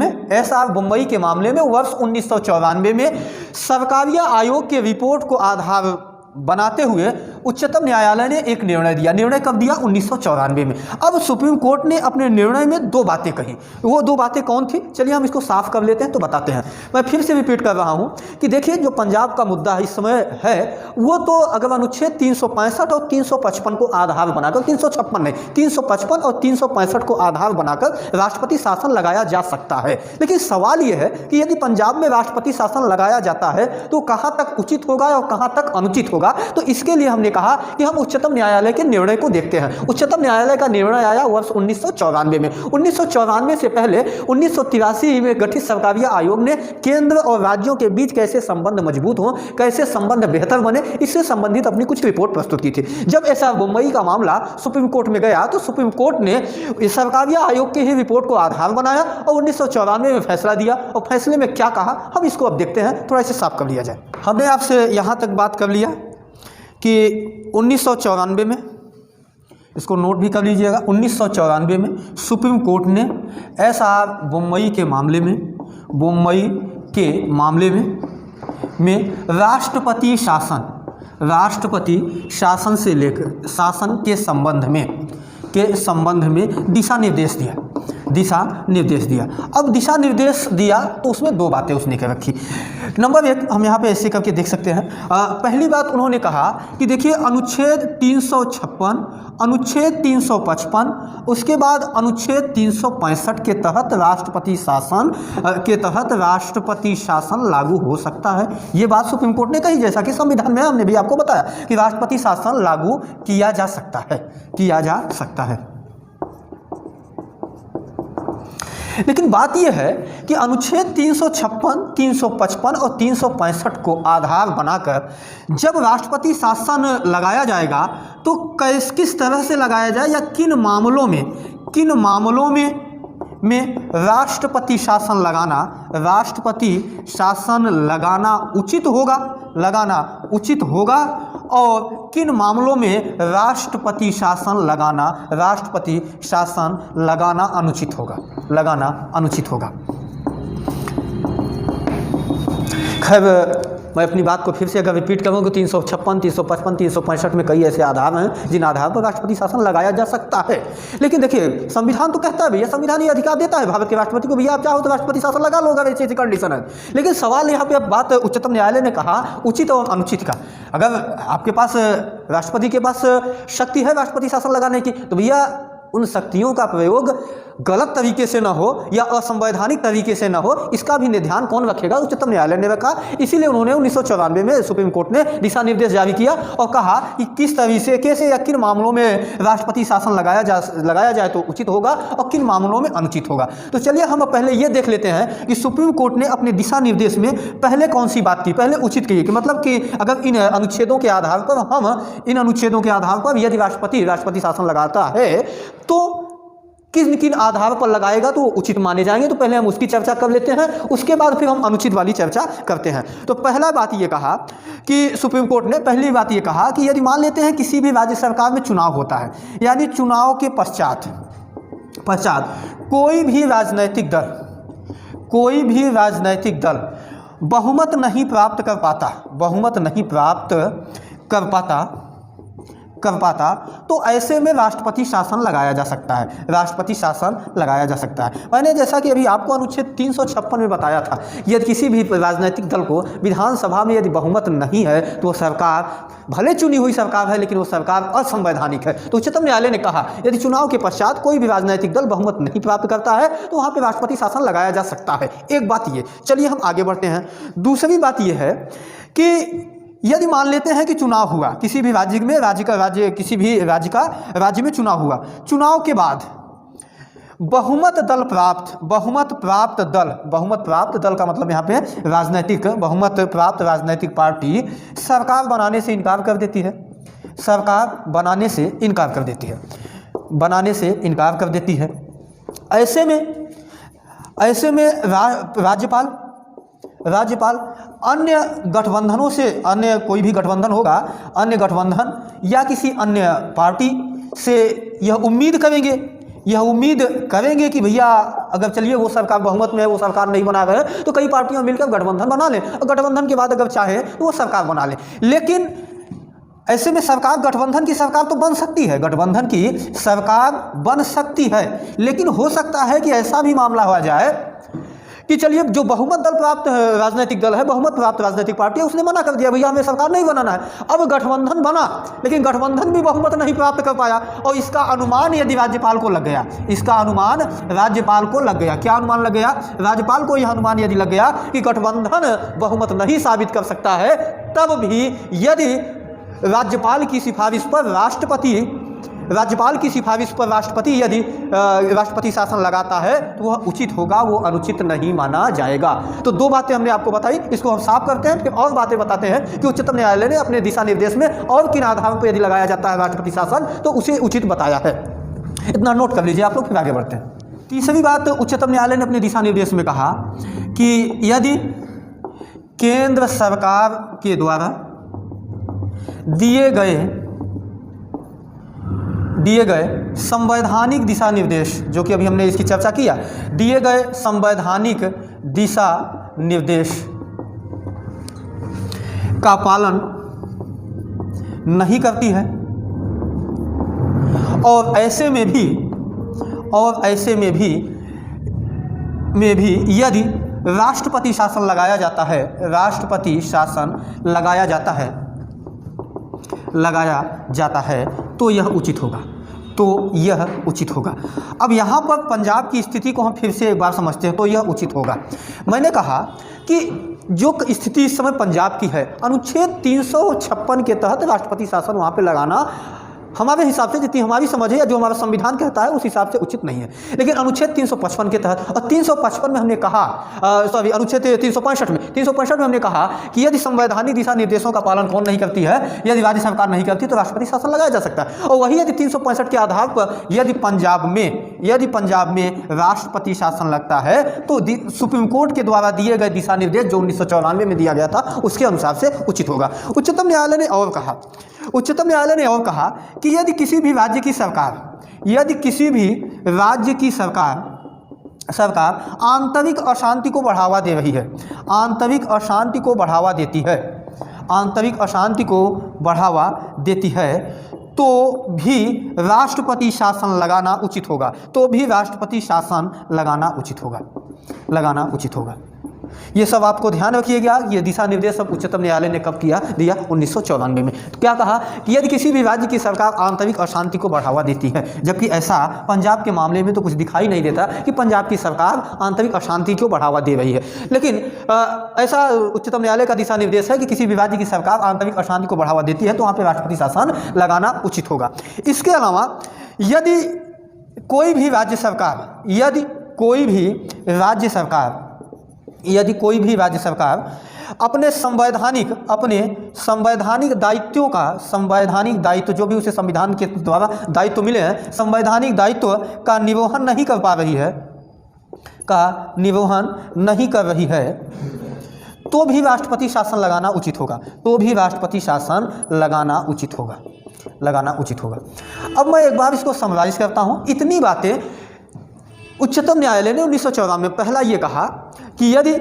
में वर्ष 1994 में सरकारिया आयोग के रिपोर्ट को आधार बनाते हुए उच्चतम न्यायालय ने एक निर्णय दिया। निर्णय कब दिया? 1994 में। अब सुप्रीम कोर्ट ने अपने निर्णय में दो बातें कही। वो दो बातें कौन थी? चलिए हम इसको साफ कर लेते हैं तो बताते हैं। मैं फिर से रिपीट कर रहा हूँ कि देखिए, जो पंजाब का मुद्दा इस समय है वो तो अगर अनुच्छेद 365 और 355 को आधार बनाकर, 356 नहीं, 355 और 365 को आधार बनाकर राष्ट्रपति शासन लगाया जा सकता है। लेकिन सवाल यह है कि यदि पंजाब में राष्ट्रपति शासन लगाया जाता है तो कहाँ तक उचित होगा और कहाँ तक अनुचित होगा। तो इसके लिए हमने ने कहा कि हम उच्चतम न्यायालय के निर्णय को देखते हैं। उच्चतम न्यायालय का निर्णय आया वर्ष 1994 में। 1994 से पहले 1983 में गठित सरकारीय आयोग ने केंद्र और राज्यों के बीच कैसे संबंध मजबूत हो, कैसे संबंध बेहतर बने, इससे संबंधित अपनी कुछ रिपोर्ट प्रस्तुत की थी। जब ऐसा मुंबई का मामला सुप्रीम कोर्ट में गया तो सुप्रीम कोर्ट ने इस सरकारीय आयोग की ही रिपोर्ट को आधार बनाया और 1994 में फैसला दिया। और फैसले में क्या कहा हम इसको अब देखते हैं, थोड़ा इसे साफ कर लिया जाए। हमने आपसे यहाँ तक बात कर लिया कि 1994 में, इसको नोट भी कर लीजिएगा, 1994 में सुप्रीम कोर्ट ने एसआर मुंबई के मामले में राष्ट्रपति शासन से लेकर शासन के संबंध में दिशा निर्देश दिया। अब दिशा निर्देश दिया तो उसमें दो बातें उसने कर रखी। नंबर एक, हम यहाँ पे ऐसे करके देख सकते हैं। पहली बात उन्होंने कहा कि देखिए अनुच्छेद 356, अनुच्छेद 355, उसके बाद अनुच्छेद 365 के तहत राष्ट्रपति शासन लागू हो सकता है। ये बात सुप्रीम कोर्ट ने कही, जैसा कि संविधान में हमने भी आपको बताया कि राष्ट्रपति शासन लागू किया जा सकता है। लेकिन बात यह है कि अनुच्छेद 356, 355 और 365 को आधार बनाकर जब राष्ट्रपति शासन लगाया जाएगा तो किस तरह से लगाया जाए या किन मामलों में राष्ट्रपति शासन लगाना उचित होगा और किन मामलों में राष्ट्रपति शासन लगाना अनुचित होगा। खैर मैं अपनी बात को फिर से अगर रिपीट करूँ कि 356, 355, 365 में कई ऐसे आधार हैं जिन आधार पर राष्ट्रपति शासन लगाया जा सकता है। लेकिन देखिए संविधान तो कहता है भैया, संविधान ये अधिकार देता है भारत के राष्ट्रपति को, भैया आप चाहो तो राष्ट्रपति शासन लगा लो अगर ऐसी कंडीशन है। लेकिन सवाल यहाँ पे अब बात उच्चतम न्यायालय ने कहा उचित और अनुचित का। अगर आपके पास राष्ट्रपति के पास शक्ति है राष्ट्रपति शासन लगाने की तो भैया उन शक्तियों का प्रयोग गलत तरीके से न हो या असंवैधानिक तरीके से न हो, इसका भी ध्यान कौन रखेगा? उच्चतम न्यायालय ने रखा। इसीलिए उन्होंने 1994 में सुप्रीम कोर्ट ने दिशा निर्देश जारी किया और कहा कि किस तरीके कैसे या किन मामलों में राष्ट्रपति शासन लगाया जाए तो उचित होगा और किन मामलों में अनुचित होगा। तो चलिए हम पहले ये देख लेते हैं कि सुप्रीम कोर्ट ने अपने दिशा निर्देश में पहले कौन सी बात की। पहले उचित की कि मतलब कि अगर इन अनुच्छेदों के आधार पर यदि राष्ट्रपति शासन लगाता है तो किन किन आधार पर लगाएगा तो उचित माने जाएंगे। तो पहले हम उसकी चर्चा कर लेते हैं, उसके बाद फिर हम अनुचित वाली चर्चा करते हैं। तो पहला बात ये कहा कि सुप्रीम कोर्ट ने पहली बात ये कहा कि यदि मान लेते हैं किसी भी राज्य सरकार में चुनाव होता है, यानी चुनाव के पश्चात कोई भी राजनैतिक दल बहुमत नहीं प्राप्त कर पाता तो ऐसे में राष्ट्रपति शासन लगाया जा सकता है। मैंने जैसा कि अभी आपको अनुच्छेद 356 में बताया था, यदि किसी भी राजनीतिक दल को विधानसभा में यदि बहुमत नहीं है तो वो सरकार भले चुनी हुई सरकार है लेकिन वो सरकार असंवैधानिक है। तो उच्चतम न्यायालय ने कहा यदि चुनाव के पश्चात कोई भी राजनीतिक दल बहुमत नहीं प्राप्त करता है तो वहाँ पर राष्ट्रपति शासन लगाया जा सकता है। एक बात ये, चलिए हम आगे बढ़ते हैं। दूसरी बात ये है कि यदि मान लेते हैं कि चुनाव हुआ किसी भी राज्य में, किसी भी राज्य में चुनाव हुआ, चुनाव के बाद बहुमत प्राप्त दल का मतलब यहाँ पे बहुमत प्राप्त राजनीतिक पार्टी सरकार बनाने से इनकार कर देती है। ऐसे में राज्यपाल अन्य गठबंधनों से, अन्य कोई भी गठबंधन होगा, अन्य गठबंधन या किसी अन्य पार्टी से यह उम्मीद करेंगे कि भैया अगर चलिए वो सरकार बहुमत में है, वो सरकार नहीं बना रहे तो कई पार्टियां मिलकर गठबंधन बना लें और गठबंधन के बाद अगर चाहे तो वो सरकार बना ले। लेकिन ऐसे में गठबंधन की सरकार तो बन सकती है, लेकिन हो सकता है कि ऐसा भी मामला हो जाए कि चलिए जो बहुमत प्राप्त राजनीतिक दल है, बहुमत प्राप्त राजनीतिक पार्टी है, उसने मना कर दिया भैया हमें सरकार नहीं बनाना है। अब गठबंधन बना लेकिन गठबंधन भी बहुमत नहीं प्राप्त कर पाया और इसका अनुमान यदि राज्यपाल को लग गया, क्या अनुमान लग गया? राज्यपाल को यह अनुमान यदि लग गया कि गठबंधन बहुमत नहीं साबित कर सकता है, तब भी यदि राज्यपाल की सिफारिश पर राष्ट्रपति यदि राष्ट्रपति शासन लगाता है तो वह उचित होगा, वो अनुचित नहीं माना जाएगा। तो दो बातें हमने आपको बताई, इसको हम साफ करते हैं, फिर और बातें बताते हैं कि उच्चतम न्यायालय ने अपने दिशा निर्देश में और किन आधारों पर यदि लगाया जाता है राष्ट्रपति शासन तो उसे उचित बताया है। इतना नोट कर लीजिए आप लोग, फिर आगे बढ़ते हैं। तीसरी बात, उच्चतम न्यायालय ने अपने दिशा निर्देश में कहा कि यदि केंद्र सरकार के द्वारा दिए गए संवैधानिक दिशा निर्देश, जो कि अभी हमने इसकी चर्चा किया, दिए गए संवैधानिक दिशा निर्देश का पालन नहीं करती है और ऐसे में भी यदि राष्ट्रपति शासन लगाया जाता है तो यह उचित होगा। अब यहाँ पर पंजाब की स्थिति को हम फिर से एक बार समझते हैं, तो यह उचित होगा। मैंने कहा कि जो स्थिति इस समय पंजाब की है, अनुच्छेद 356 के तहत राष्ट्रपति शासन वहाँ पे लगाना हमारे हिसाब से, जितनी हमारी समझ है या जो हमारा संविधान कहता है उस हिसाब से उचित नहीं है। लेकिन अनुच्छेद 355 के तहत और 355 में हमने कहा, अनुच्छेद 365 में हमने कहा कि यदि संवैधानिक दिशा निर्देशों का पालन कौन नहीं करती है, यदि राज्य सरकार नहीं करती तो राष्ट्रपति शासन लगाया जा सकता है। और वही यदि 365 के आधार पर यदि पंजाब में राष्ट्रपति शासन लगता है तो सुप्रीम कोर्ट के द्वारा दिए गए दिशा निर्देश जो 1994 में दिया गया था उसके अनुसार से उचित होगा। उच्चतम न्यायालय ने और कहा कि यदि किसी भी राज्य की सरकार आंतरिक अशांति को बढ़ावा दे रही है, आंतरिक अशांति को बढ़ावा देती है तो भी राष्ट्रपति शासन लगाना उचित होगा। ये सब आपको ध्यान रखिएगा। ये दिशा निर्देश सब उच्चतम न्यायालय ने कब दिया 1994 में। तो क्या कहा कि यदि किसी भी राज्य की सरकार आंतरिक अशांति को बढ़ावा देती है, जबकि ऐसा पंजाब के मामले में तो कुछ दिखाई नहीं देता कि पंजाब की सरकार आंतरिक अशांति को बढ़ावा दे रही है, लेकिन ऐसा उच्चतम न्यायालय का दिशा निर्देश है कि किसी भी राज्य की सरकार आंतरिक अशांति को बढ़ावा देती है तो वहाँ पर राष्ट्रपति शासन लगाना उचित होगा। इसके अलावा यदि कोई भी राज्य सरकार अपने संवैधानिक दायित्व जो भी उसे संविधान के द्वारा दायित्व मिले हैं, संवैधानिक दायित्व का निर्वहन नहीं कर रही है तो भी राष्ट्रपति शासन लगाना उचित होगा। अब मैं एक बार इसको समराइज करता हूँ। इतनी बातें उच्चतम न्यायालय ने 1994 में पहला ये कहा कि यदि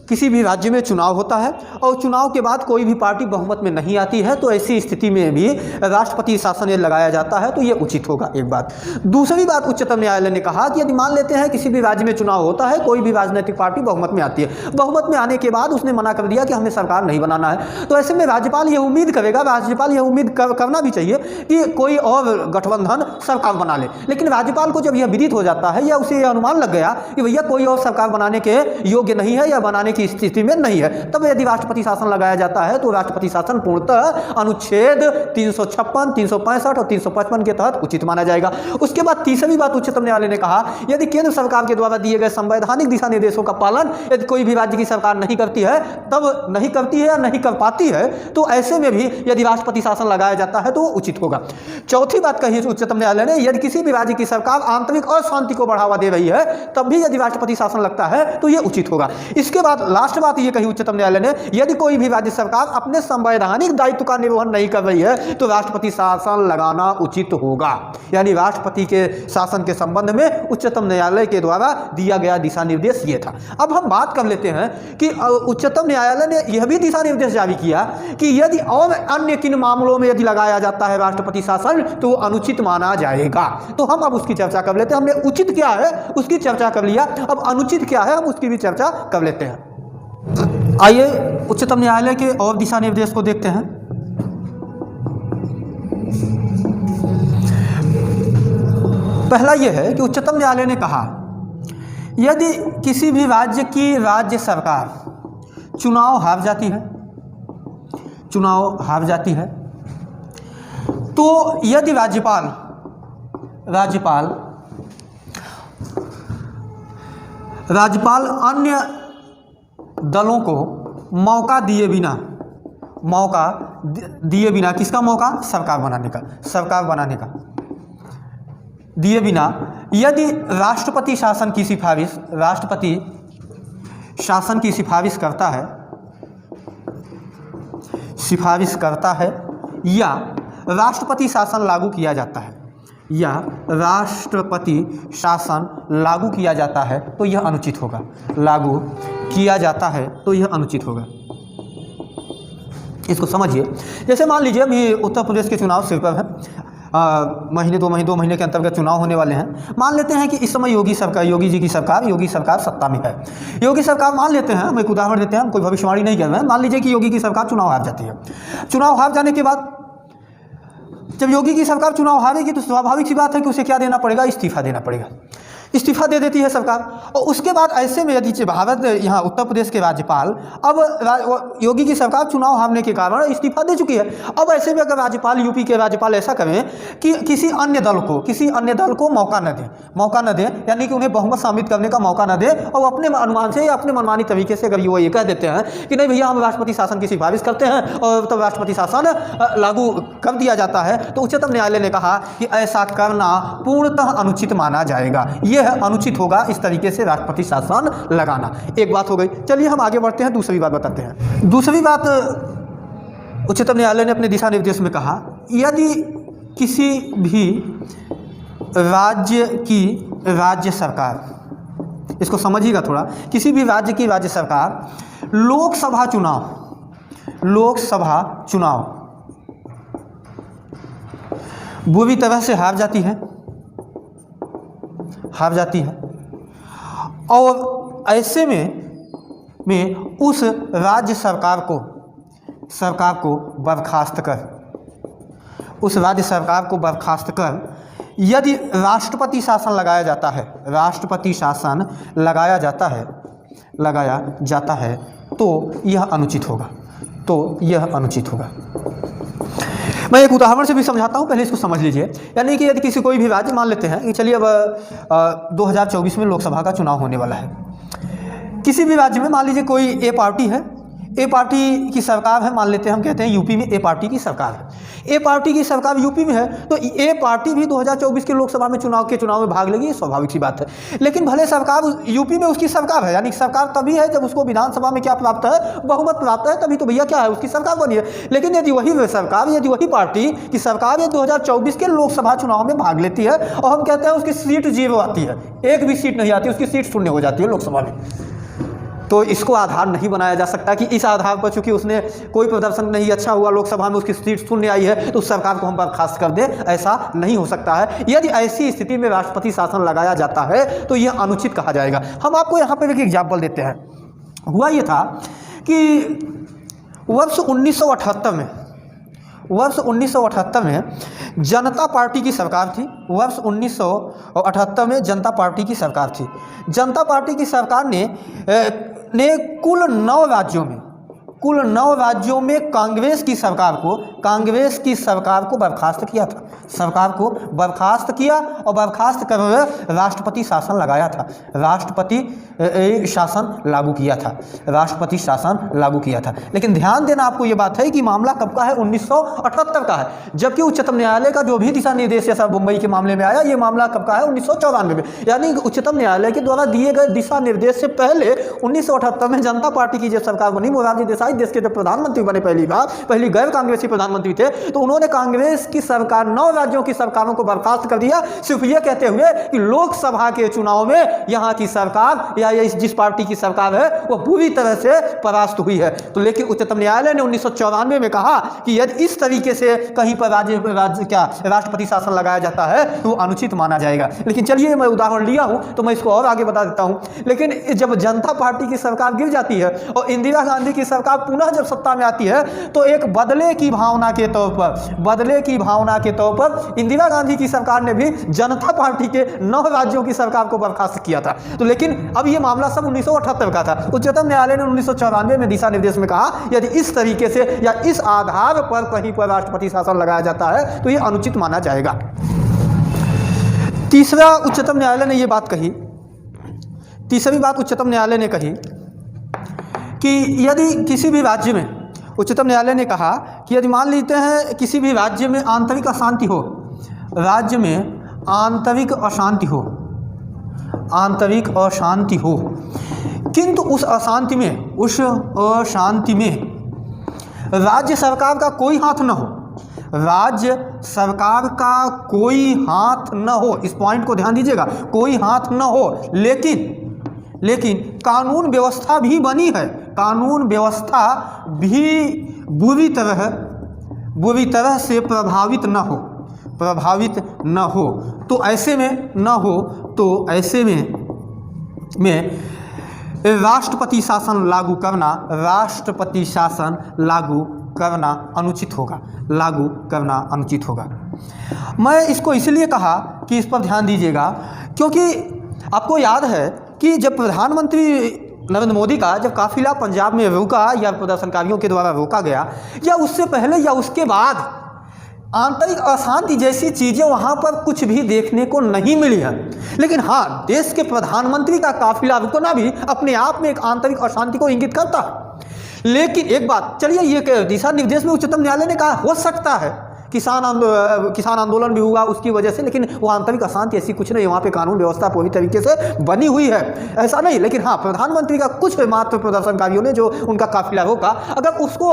किसी भी राज्य में चुनाव होता है और चुनाव के बाद कोई भी पार्टी बहुमत में नहीं आती है तो ऐसी स्थिति में भी राष्ट्रपति शासन लगाया जाता है तो ये उचित होगा, एक बात। दूसरी बात उच्चतम न्यायालय ने कहा कि यदि मान लेते हैं किसी भी राज्य में चुनाव होता है, कोई भी राजनीतिक पार्टी बहुमत में आती है, बहुमत में आने के बाद उसने मना कर दिया कि हमें सरकार नहीं बनाना है, तो ऐसे में राज्यपाल ये उम्मीद करना भी चाहिए कि कोई और गठबंधन सरकार बना ले। लेकिन राज्यपाल को जब यह विदित हो जाता है या उसे यह अनुमान लग गया कि भैया कोई और सरकार बनाने के योग्य नहीं है या बनाने की स्थिति में नहीं है, तब यदि राष्ट्रपति शासन लगाया जाता है तो राष्ट्रपति शासन पूर्णतः अनुच्छेद 356, 365 और 355 के तहत उचित माना जाएगा। उसके बाद तीसरी बात उच्चतम न्यायालय ने कहा, यदि केंद्र सरकार के द्वारा दिए गए संवैधानिक दिशा निर्देशों का पालन यदि कोई भी राज्य की सरकार नहीं करती है या नहीं कर पाती है तो ऐसे में भी यदि राष्ट्रपति शासन लगाया जाता है तो वो उचित होगा। चौथी बात कही उच्चतम न्यायालय ने, यदि किसी भी राज्य की सरकार आंतरिक अशांति को बढ़ावा दे रही है तब भी यदि राष्ट्रपति शासन लगता है तो ये उचित होगा। इसके बाद लास्ट बात ये कही उच्चतम न्यायालय ने, यदि कोई भी राज्य सरकार अपने संवैधानिक दायित्व का निर्वहन नहीं कर रही है तो राष्ट्रपति शासन लगाना उचित होगा। यानी राष्ट्रपति के शासन के संबंध में उच्चतम न्यायालय के द्वारा दिया गया दिशा निर्देश ये था। अब हम बात कर लेते हैं कि उच्चतम न्यायालय ने यह भी दिशा निर्देश जारी किया कि यदि और अन्य किन मामलों में यदि लगाया जाता है राष्ट्रपति शासन तो अनुचित माना जाएगा। तो हम अब उसकी चर्चा कर लेते हैं। हमने उचित क्या है उसकी चर्चा कर लिया, अब अनुचित क्या है हम उसकी भी चर्चा कर लेते हैं। आइए उच्चतम न्यायालय के और दिशा निर्देश को देखते हैं। पहला यह है कि उच्चतम न्यायालय ने कहा, यदि किसी भी राज्य की राज्य सरकार चुनाव हार जाती है तो यदि राज्यपाल अन्य दलों को मौका दिए बिना किसका मौका, सरकार बनाने का दिए बिना यदि राष्ट्रपति शासन की सिफारिश करता है या राष्ट्रपति शासन लागू किया जाता है तो यह अनुचित होगा, इसको समझिए। जैसे मान लीजिए अभी उत्तर प्रदेश के चुनाव सिर पर है, दो महीने के अंतर्गत चुनाव होने वाले हैं। मान लेते हैं कि इस समय योगी जी की सरकार सत्ता में है। योगी सरकार, मान लेते हैं, हम एक उदाहरण देते हैं, हम कोई भविष्यवाणी नहीं कर रहे हैं। मान लीजिए कि योगी की सरकार चुनाव हार जाती है। चुनाव हार जाने के बाद जब योगी की सरकार चुनाव हारेगी तो स्वाभाविक सी बात है कि उसे क्या देना पड़ेगा, इस्तीफा दे देती है सरकार। और उसके बाद ऐसे में यदि भारत यहाँ उत्तर प्रदेश के राज्यपाल, अब योगी की सरकार चुनाव हारने के कारण इस्तीफा दे चुकी है, अब ऐसे में अगर राज्यपाल, यूपी के राज्यपाल ऐसा करें कि किसी अन्य दल को मौका न दें, यानी कि उन्हें बहुमत साबित करने का मौका न दें, और अपने अनुमान से या अपने मनमानी तरीके से अगर वो ये कह देते हैं कि नहीं भैया हम राष्ट्रपति शासन की सिफारिश करते हैं और तब राष्ट्रपति शासन लागू कर दिया जाता है, तो उच्चतम न्यायालय ने कहा कि ऐसा करना पूर्णतः अनुचित माना जाएगा। यह अनुचित होगा इस तरीके से राष्ट्रपति शासन लगाना। एक बात हो गई। चलिए हम आगे बढ़ते हैं, दूसरी बात बताते हैं। दूसरी बात उच्चतम न्यायालय ने अपने दिशा निर्देश में कहा, यदि किसी भी राज्य सरकार, इसको समझिएगा थोड़ा, किसी भी राज्य की राज्य सरकार लोकसभा चुनाव बुरी तरह से हार जाती है और ऐसे में उस राज्य सरकार को बर्खास्त कर यदि राष्ट्रपति शासन लगाया जाता है तो यह अनुचित होगा। मैं एक उदाहरण से भी समझाता हूँ, पहले इसको समझ लीजिए। यानी कि यदि किसी कोई भी राज्य, मान लेते हैं कि चलिए अब 2024 में लोकसभा का चुनाव होने वाला है। किसी भी राज्य में मान लीजिए कोई ए पार्टी है, ए पार्टी की सरकार है, मान लेते हैं, हम कहते हैं यूपी में ए पार्टी की सरकार है। ए पार्टी की सरकार यूपी में है तो ए पार्टी भी 2024 के लोकसभा में चुनाव में भाग लेगी, स्वाभाविक सी बात है। लेकिन भले सरकार यूपी में उसकी सरकार है, यानी सरकार तभी है जब उसको विधानसभा में क्या प्राप्त है, बहुमत प्राप्त है, तभी तो भैया क्या है, उसकी सरकार बनी है। लेकिन यदि वही पार्टी की सरकार 2024 के लोकसभा चुनाव में भाग लेती है और हम कहते हैं उसकी सीट 0 आती है, एक भी सीट नहीं आती, उसकी सीट शून्य हो जाती है लोकसभा में, तो इसको आधार नहीं बनाया जा सकता कि इस आधार पर चूंकि उसने कोई प्रदर्शन नहीं अच्छा हुआ लोकसभा में, उसकी सीट शून्य आई है तो उस सरकार को हम बर्खास्त कर दें, ऐसा नहीं हो सकता है। यदि ऐसी स्थिति में राष्ट्रपति शासन लगाया जाता है तो यह अनुचित कहा जाएगा। हम आपको यहाँ पर एक एग्जाम्पल देते हैं। हुआ ये था कि वर्ष 1978 में जनता पार्टी की सरकार थी। वर्ष 1978 में जनता पार्टी की सरकार थी। जनता पार्टी की सरकार ने कुल 9 राज्यों में कांग्रेस की सरकार को बर्खास्त किया था। सरकार को बर्खास्त किया और बर्खास्त कर राष्ट्रपति शासन लगाया था, राष्ट्रपति शासन लागू किया था। लेकिन ध्यान देना आपको ये बात है कि मामला कब का है, 1978 का है, जबकि उच्चतम न्यायालय का जो भी दिशा निर्देश जैसा मुंबई के मामले में आया, ये मामला कब का है, 1994 में। यानी उच्चतम न्यायालय के द्वारा दिए गए दिशा निर्देश से पहले 1978 में जनता पार्टी की जब सरकार बनी, मोरारजी देसाई देश के जब प्रधानमंत्री बने, पहली गैर कांग्रेसी प्रधानमंत्री थे, तो उन्होंने कांग्रेस की सरकार 9 राज्यों की सरकारों को बर्खास्त कर दिया, सिर्फ ये कहते हुए कि लोकसभा के चुनाव में यहाँ की सरकार या जिस पार्टी की सरकार है वो पूरी तरह से परास्त हुई है। तो लेकिन उच्चतम न्यायालय ने 1994 में कहा कि यदि इस तरीके से कहीं पर राष्ट्रपति शासन लगाया जाता है तो अनुचित माना जाएगा। लेकिन चलिए मैं उदाहरण लिया हूं तो मैं इसको और आगे बता देता हूं। लेकिन जब जनता पार्टी की सरकार गिर जाती है और इंदिरा गांधी की सरकार सरकार पुनः जब सत्ता में आती है तो एक बदले की भावना के तौर पर इंदिरा गांधी की सरकार ने भी जनता पार्टी के 9 राज्यों की सरकार को बर्खास्त किया था। तो लेकिन अब ये मामला सब 1978 का था। उच्चतम न्यायालय ने 1994 में दिशा निर्देश में कहा यदि इस तरीके से या इस आधार पर कहीं पर राष्ट्रपति शासन लगाया जाता है तो ये अनुचित माना जाएगा। तीसरा उच्चतम न्यायालय ने ये बात कही, तीसरी बात उच्चतम न्यायालय ने कही कि यदि किसी भी राज्य में, उच्चतम न्यायालय ने कहा कि यदि मान लेते हैं किसी भी राज्य में आंतरिक अशांति हो, राज्य में आंतरिक अशांति हो, किंतु उस अशांति में राज्य सरकार का कोई हाथ न हो, राज्य सरकार का कोई हाथ न हो, इस पॉइंट को ध्यान दीजिएगा, कोई हाथ न हो, लेकिन कानून व्यवस्था भी बनी है, कानून व्यवस्था भी बुरी तरह से प्रभावित न हो, तो ऐसे में राष्ट्रपति शासन लागू करना अनुचित होगा। मैं इसको इसलिए कहा कि इस पर ध्यान दीजिएगा क्योंकि आपको याद है कि जब प्रधानमंत्री नरेंद्र मोदी का जब काफिला पंजाब में रुका या प्रदर्शनकारियों के द्वारा रोका गया, या उससे पहले या उसके बाद आंतरिक अशांति जैसी चीज़ें वहाँ पर कुछ भी देखने को नहीं मिली है। लेकिन हाँ, देश के प्रधानमंत्री का काफिला रुकना भी अपने आप में एक आंतरिक अशांति को इंगित करता है। लेकिन एक बात, चलिए ये दिशा निर्देश में उच्चतम न्यायालय ने कहा हो सकता है किसान आंदोलन भी हुआ उसकी वजह से, लेकिन वो आंतरिक अशांति ऐसी कुछ नहीं, वहाँ पे कानून व्यवस्था पूरी तरीके से बनी हुई है, ऐसा नहीं। लेकिन हाँ, प्रधानमंत्री का कुछ मात्र प्रदर्शनकारियों ने जो उनका काफिला रोका, अगर उसको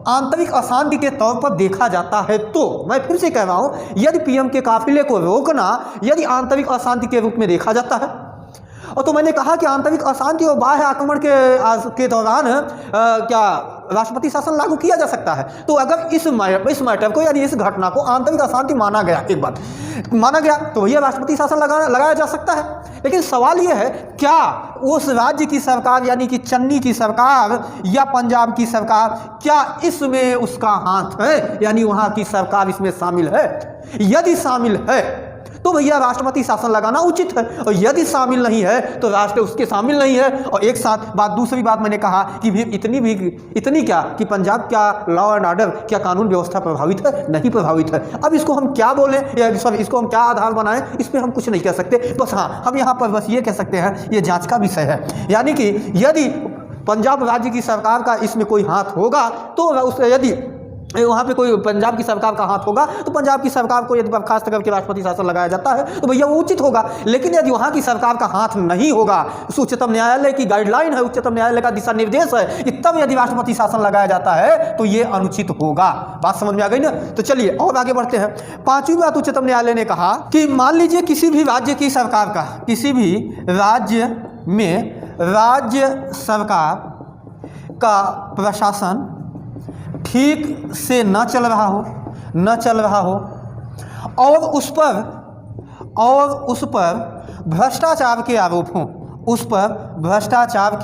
आंतरिक अशांति के तौर पर देखा जाता है तो मैं फिर से कह रहा हूँ, यदि पीएम के काफिले को रोकना यदि आंतरिक अशांति के रूप में देखा जाता है, और तो मैंने कहा कि आंतरिक अशांति और बाह्य आक्रमण के दौरान क्या राष्ट्रपति शासन लागू किया जा सकता है। तो अगर इस मैटर को यानी इस घटना को आंतरिक अशांति माना गया, एक बात माना गया, तो भैया राष्ट्रपति शासन लगाया जा सकता है। लेकिन सवाल यह है, क्या उस राज्य की सरकार यानी कि चन्नी की सरकार या पंजाब की सरकार, क्या इसमें उसका हाथ है, यानी वहाँ की सरकार इसमें शामिल है? यदि शामिल है तो भैया राष्ट्रपति शासन लगाना उचित है, और यदि शामिल नहीं है तो राष्ट्र उसके शामिल नहीं है। और एक साथ दूसरी बात मैंने कहा कि इतनी क्या कि पंजाब क्या लॉ एंड ऑर्डर, क्या कानून व्यवस्था प्रभावित है? नहीं प्रभावित है। अब इसको हम क्या बोलें या इसको हम क्या आधार बनाएं, इस पर हम कुछ नहीं कह सकते। बस हाँ, हम यहाँ पर बस ये कह सकते हैं ये जाँच का विषय है, यानी कि यदि पंजाब राज्य की सरकार का इसमें कोई हाथ होगा तो यदि वहाँ पे कोई पंजाब की सरकार का हाथ होगा तो पंजाब की सरकार को यदि बर्खास्त करके राष्ट्रपति शासन लगाया जाता है तो भैया वो उचित होगा। लेकिन यदि वहाँ की सरकार का हाथ नहीं होगा, उच्चतम न्यायालय की गाइडलाइन है, उच्चतम न्यायालय का दिशा निर्देश है कि तब यदि राष्ट्रपति शासन लगाया जाता है तो ये अनुचित होगा। बात समझ में आ गई ना? तो चलिए और आगे बढ़ते हैं। पांचवी बात उच्चतम न्यायालय ने कहा कि मान लीजिए किसी भी राज्य की सरकार का, किसी भी राज्य में राज्य सरकार का प्रशासन ठीक से न चल रहा हो और उस पर भ्रष्टाचार के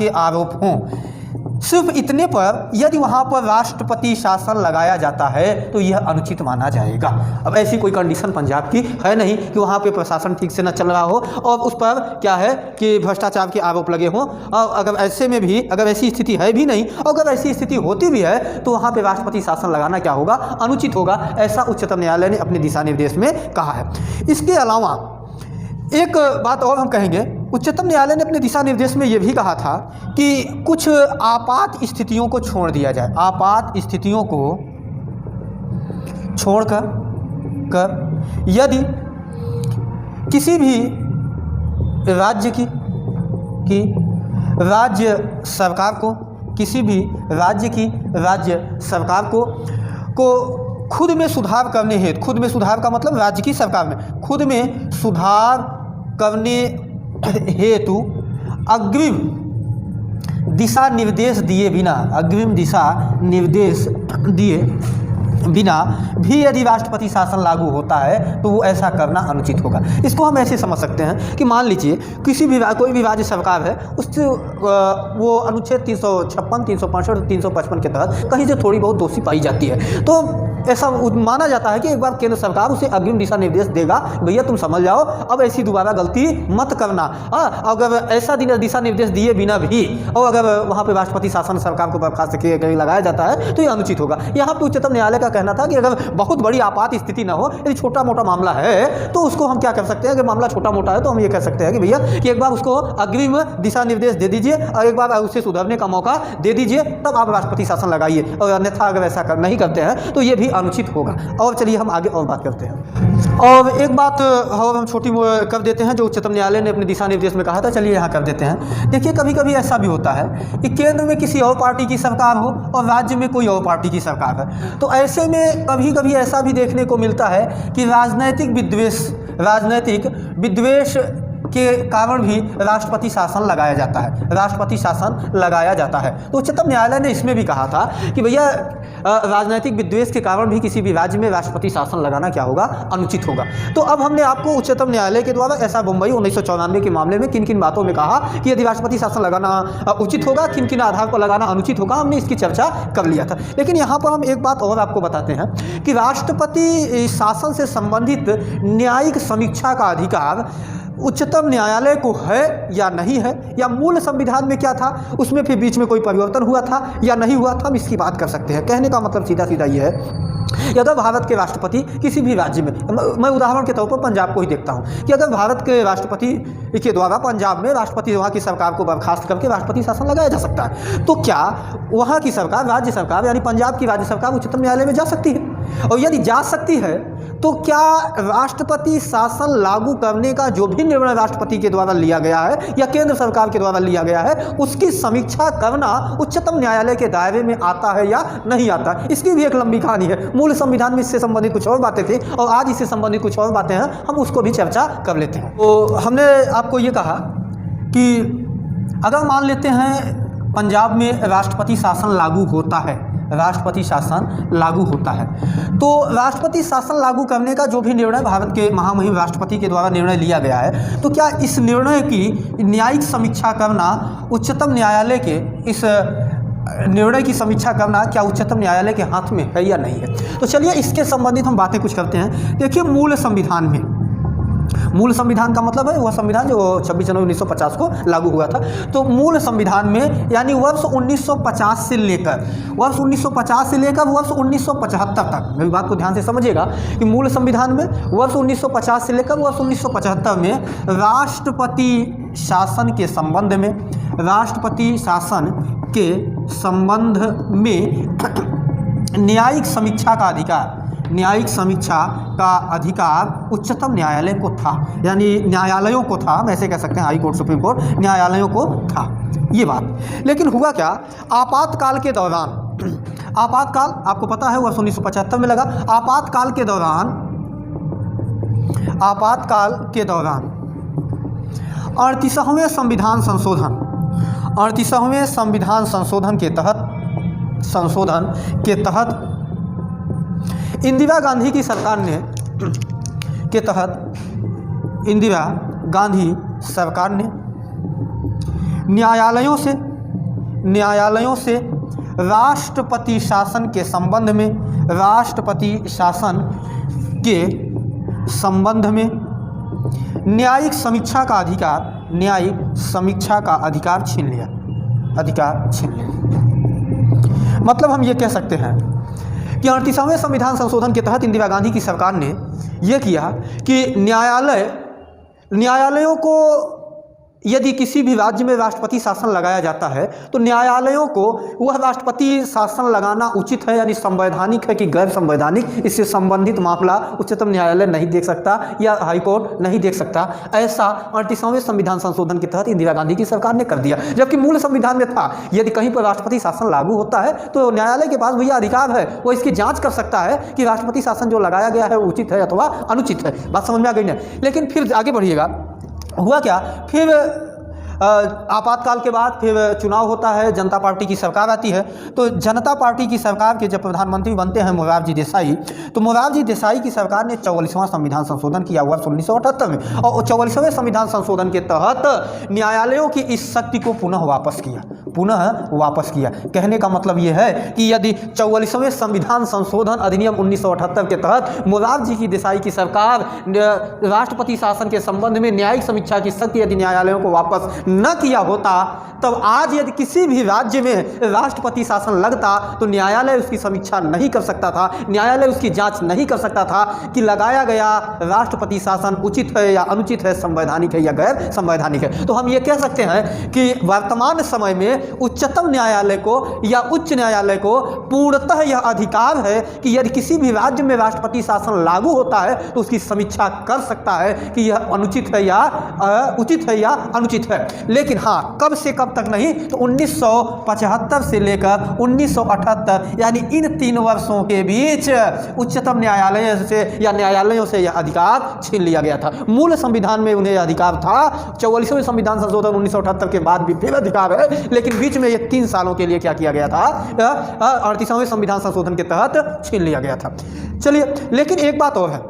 आरोप हों, सिर्फ इतने पर यदि वहाँ पर राष्ट्रपति शासन लगाया जाता है तो यह अनुचित माना जाएगा। अब ऐसी कोई कंडीशन पंजाब की है नहीं कि वहाँ पे प्रशासन ठीक से न चल रहा हो और उस पर क्या है कि भ्रष्टाचार के आरोप लगे हों। और अगर ऐसी स्थिति है भी नहीं, और अगर ऐसी स्थिति होती भी है तो वहाँ पे राष्ट्रपति शासन लगाना क्या होगा? अनुचित होगा। ऐसा उच्चतम न्यायालय ने अपने दिशा निर्देश में कहा है। इसके अलावा एक बात और हम कहेंगे, उच्चतम न्यायालय ने अपने दिशा निर्देश में यह भी कहा था कि कुछ आपात स्थितियों को छोड़ दिया जाए। आपात स्थितियों को छोड़कर यदि किसी भी राज्य की राज्य सरकार को, किसी भी राज्य की राज्य सरकार को खुद में सुधार करने हेतु, खुद में सुधार का मतलब राज्य की सरकार में खुद में सुधार करने हेतु अग्रिम दिशा निर्देश दिए बिना, अग्रिम दिशा निर्देश दिए बिना भी यदि राष्ट्रपति शासन लागू होता है तो वो ऐसा करना अनुचित होगा। इसको हम ऐसे समझ सकते हैं कि मान लीजिए किसी भी कोई भी राज्य सरकार है, उससे वो अनुच्छेद 356, 365, 355 के तहत कहीं से थोड़ी बहुत दोषी पाई जाती है, तो ऐसा माना जाता है कि एक बार केंद्र सरकार उसे अग्रिम दिशा निर्देश देगा, भैया तुम समझ जाओ, अब ऐसी दोबारा गलती मत करना। अगर ऐसा दिशा निर्देश दिए बिना भी और अगर वहाँ पर राष्ट्रपति शासन सरकार को बर्खास्त किए लगाया जाता है तो ये अनुचित होगा। यहाँ पर उच्चतम न्यायालय का कहना था कि अगर बहुत बड़ी आपात स्थिति ना हो, यदि छोटा मोटा मामला है तो उसको हम क्या कर सकते हैं, अगर मामला छोटा मोटा है तो हम ये कह सकते हैं कि भैया कि एक बार उसको अग्रिम दिशा निर्देश दे दीजिए और एक बार उसे सुधरने का मौका दे दीजिए, तब आप राष्ट्रपति शासन लगाइए, और अन्यथा अगर ऐसा नहीं करते हैं तो ये भी अनुचित होगा। और चलिए हम आगे और बात करते हैं, और एक बात और हम छोटी कर देते हैं जो उच्चतम न्यायालय ने अपने दिशा निर्देश में कहा था, चलिए यहाँ कर देते हैं। देखिए कभी कभी ऐसा भी होता है कि केंद्र में किसी और पार्टी की सरकार हो और राज्य में कोई और पार्टी की सरकार है, तो ऐसे में कभी कभी ऐसा भी देखने को मिलता है कि राजनीतिक विद्वेष के कारण भी राष्ट्रपति शासन लगाया जाता है। तो उच्चतम न्यायालय ने इसमें भी कहा था कि भैया राजनीतिक विद्वेष के कारण भी किसी भी राज्य में राष्ट्रपति शासन लगाना क्या होगा, अनुचित होगा। तो अब हमने आपको उच्चतम न्यायालय के द्वारा ऐसा बम्बई 1994 के मामले में किन किन बातों में कहा कि यदि राष्ट्रपति शासन लगाना उचित होगा, किन किन आधार पर लगाना अनुचित होगा, हमने इसकी चर्चा कर लिया था। लेकिन यहाँ पर हम एक बात और आपको बताते हैं कि राष्ट्रपति शासन से संबंधित न्यायिक समीक्षा का अधिकार उच्चतम न्यायालय को है या नहीं है, या मूल संविधान में क्या था उसमें फिर बीच में कोई परिवर्तन हुआ था या नहीं हुआ था, हम इसकी बात कर सकते हैं। कहने का मतलब सीधा सीधा ये है कि अगर भारत के राष्ट्रपति किसी भी राज्य में, मैं उदाहरण के तौर पर पंजाब को ही देखता हूँ, कि अगर भारत के राष्ट्रपति के द्वारा पंजाब में राष्ट्रपति वहाँ की सरकार को बर्खास्त करके राष्ट्रपति शासन लगाया जा सकता है, तो क्या वहाँ की सरकार, राज्य सरकार यानी पंजाब की राज्य सरकार उच्चतम न्यायालय में जा सकती है? और यदि जा सकती है तो क्या राष्ट्रपति शासन लागू करने का जो भी निर्णय राष्ट्रपति के द्वारा लिया गया है या केंद्र सरकार के द्वारा लिया गया है, उसकी समीक्षा करना उच्चतम न्यायालय के दायरे में आता है या नहीं आता? इसकी भी एक लंबी कहानी है। मूल संविधान में इससे संबंधित कुछ और बातें थी और आज इससे संबंधित कुछ और बातें हैं, हम उसको भी चर्चा कर लेते हैं। तो हमने आपको ये कहा कि अगर मान लेते हैं पंजाब में राष्ट्रपति शासन लागू होता है, तो राष्ट्रपति शासन लागू करने का जो भी निर्णय भारत के महामहिम राष्ट्रपति के द्वारा निर्णय लिया गया है, तो क्या इस निर्णय की न्यायिक समीक्षा करना उच्चतम न्यायालय के इस निर्णय की समीक्षा करना क्या उच्चतम न्यायालय के हाथ में है या नहीं है? तो चलिए इसके संबंधित हम बातें कुछ करते हैं। देखिए मूल संविधान का मतलब है वह संविधान जो 26 जनवरी 1950 को लागू हुआ था। तो मूल संविधान में यानी वर्ष 1950 से लेकर वर्ष 1975 तक, मेरी बात को ध्यान से समझिएगा कि मूल संविधान में वर्ष 1950 से लेकर वर्ष 1975 में राष्ट्रपति शासन के संबंध में न्यायिक समीक्षा का अधिकार उच्चतम न्यायालय को था, यानी न्यायालयों को था, हम ऐसे कह सकते हैं, हाई कोर्ट, सुप्रीम कोर्ट, न्यायालयों को था ये बात। लेकिन हुआ क्या, आपातकाल आपको पता है वर्ष 1975 में लगा। आपातकाल के दौरान 38वें संविधान संशोधन के तहत इंदिरा गांधी सरकार ने न्यायालयों से राष्ट्रपति शासन के संबंध में न्यायिक समीक्षा का अधिकार छीन लिया। मतलब हम ये कह सकते हैं कि 38वें संविधान संशोधन के तहत इंदिरा गांधी की सरकार ने यह किया कि न्यायालयों को यदि किसी भी राज्य में राष्ट्रपति शासन लगाया जाता है तो न्यायालयों को वह राष्ट्रपति शासन लगाना उचित है यानी संवैधानिक है कि गैर संवैधानिक, इससे संबंधित मामला उच्चतम न्यायालय नहीं देख सकता या हाईकोर्ट नहीं देख सकता। ऐसा 38वें संविधान संशोधन के तहत इंदिरा गांधी की सरकार ने कर दिया। जबकि मूल संविधान में था यदि कहीं पर राष्ट्रपति शासन लागू होता है तो न्यायालय के पास भैया अधिकार है, वो इसकी जाँच कर सकता है कि राष्ट्रपति शासन जो लगाया गया है उचित है अथवा अनुचित है। बात समझ में आ गई ना? लेकिन फिर आगे बढ़िएगा, हुआ क्या, फिर आपातकाल के बाद फिर चुनाव होता है, जनता पार्टी की सरकार आती है। तो जनता पार्टी की सरकार के जब प्रधानमंत्री बनते हैं मोरारजी देसाई, तो मोरारजी देसाई की सरकार ने 44वां संविधान संशोधन किया हुआ 1978 में, और 44वें संविधान संशोधन के तहत न्यायालयों की इस शक्ति को पुनः वापस किया। कहने का मतलब ये है कि यदि 44वें संविधान संशोधन अधिनियम 1978 के तहत मोरारजी देसाई की सरकार राष्ट्रपति शासन के संबंध में न्यायिक समीक्षा की शक्ति यदि न्यायालयों को वापस न किया होता, तब आज यदि किसी भी राज्य में राष्ट्रपति शासन लगता तो न्यायालय उसकी समीक्षा नहीं कर सकता था, न्यायालय उसकी जांच नहीं कर सकता था कि लगाया गया राष्ट्रपति शासन उचित है या अनुचित है, संवैधानिक है या गैर संवैधानिक है। तो हम ये कह सकते हैं कि वर्तमान समय में उच्चतम न्यायालय को या उच्च न्यायालय को पूर्णतः यह अधिकार है कि यदि किसी भी राज्य में राष्ट्रपति शासन लागू होता है तो उसकी समीक्षा कर सकता है कि यह अनुचित है या उचित है या अनुचित है। लेकिन हाँ, कब से कब तक नहीं, तो 1975 से लेकर 1978 यानी इन 3 वर्षों के बीच उच्चतम न्यायालय से या न्यायालयों से यह अधिकार छीन लिया गया था। मूल संविधान में उन्हें अधिकार था, 44वें संविधान संशोधन 1978 के बाद भी फिर अधिकार है, लेकिन बीच में ये 3 सालों के लिए क्या किया गया था, 38वें संविधान संशोधन के तहत छीन लिया गया था। चलिए, लेकिन एक बात और है,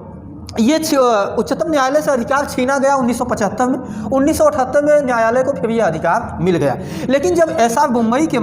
ये उच्चतम न्यायालय से अधिकार छीना गया 1975 में, 1978 में न्यायालय को फिर यह अधिकार मिल गया। लेकिन जब एसआर बोम्मई के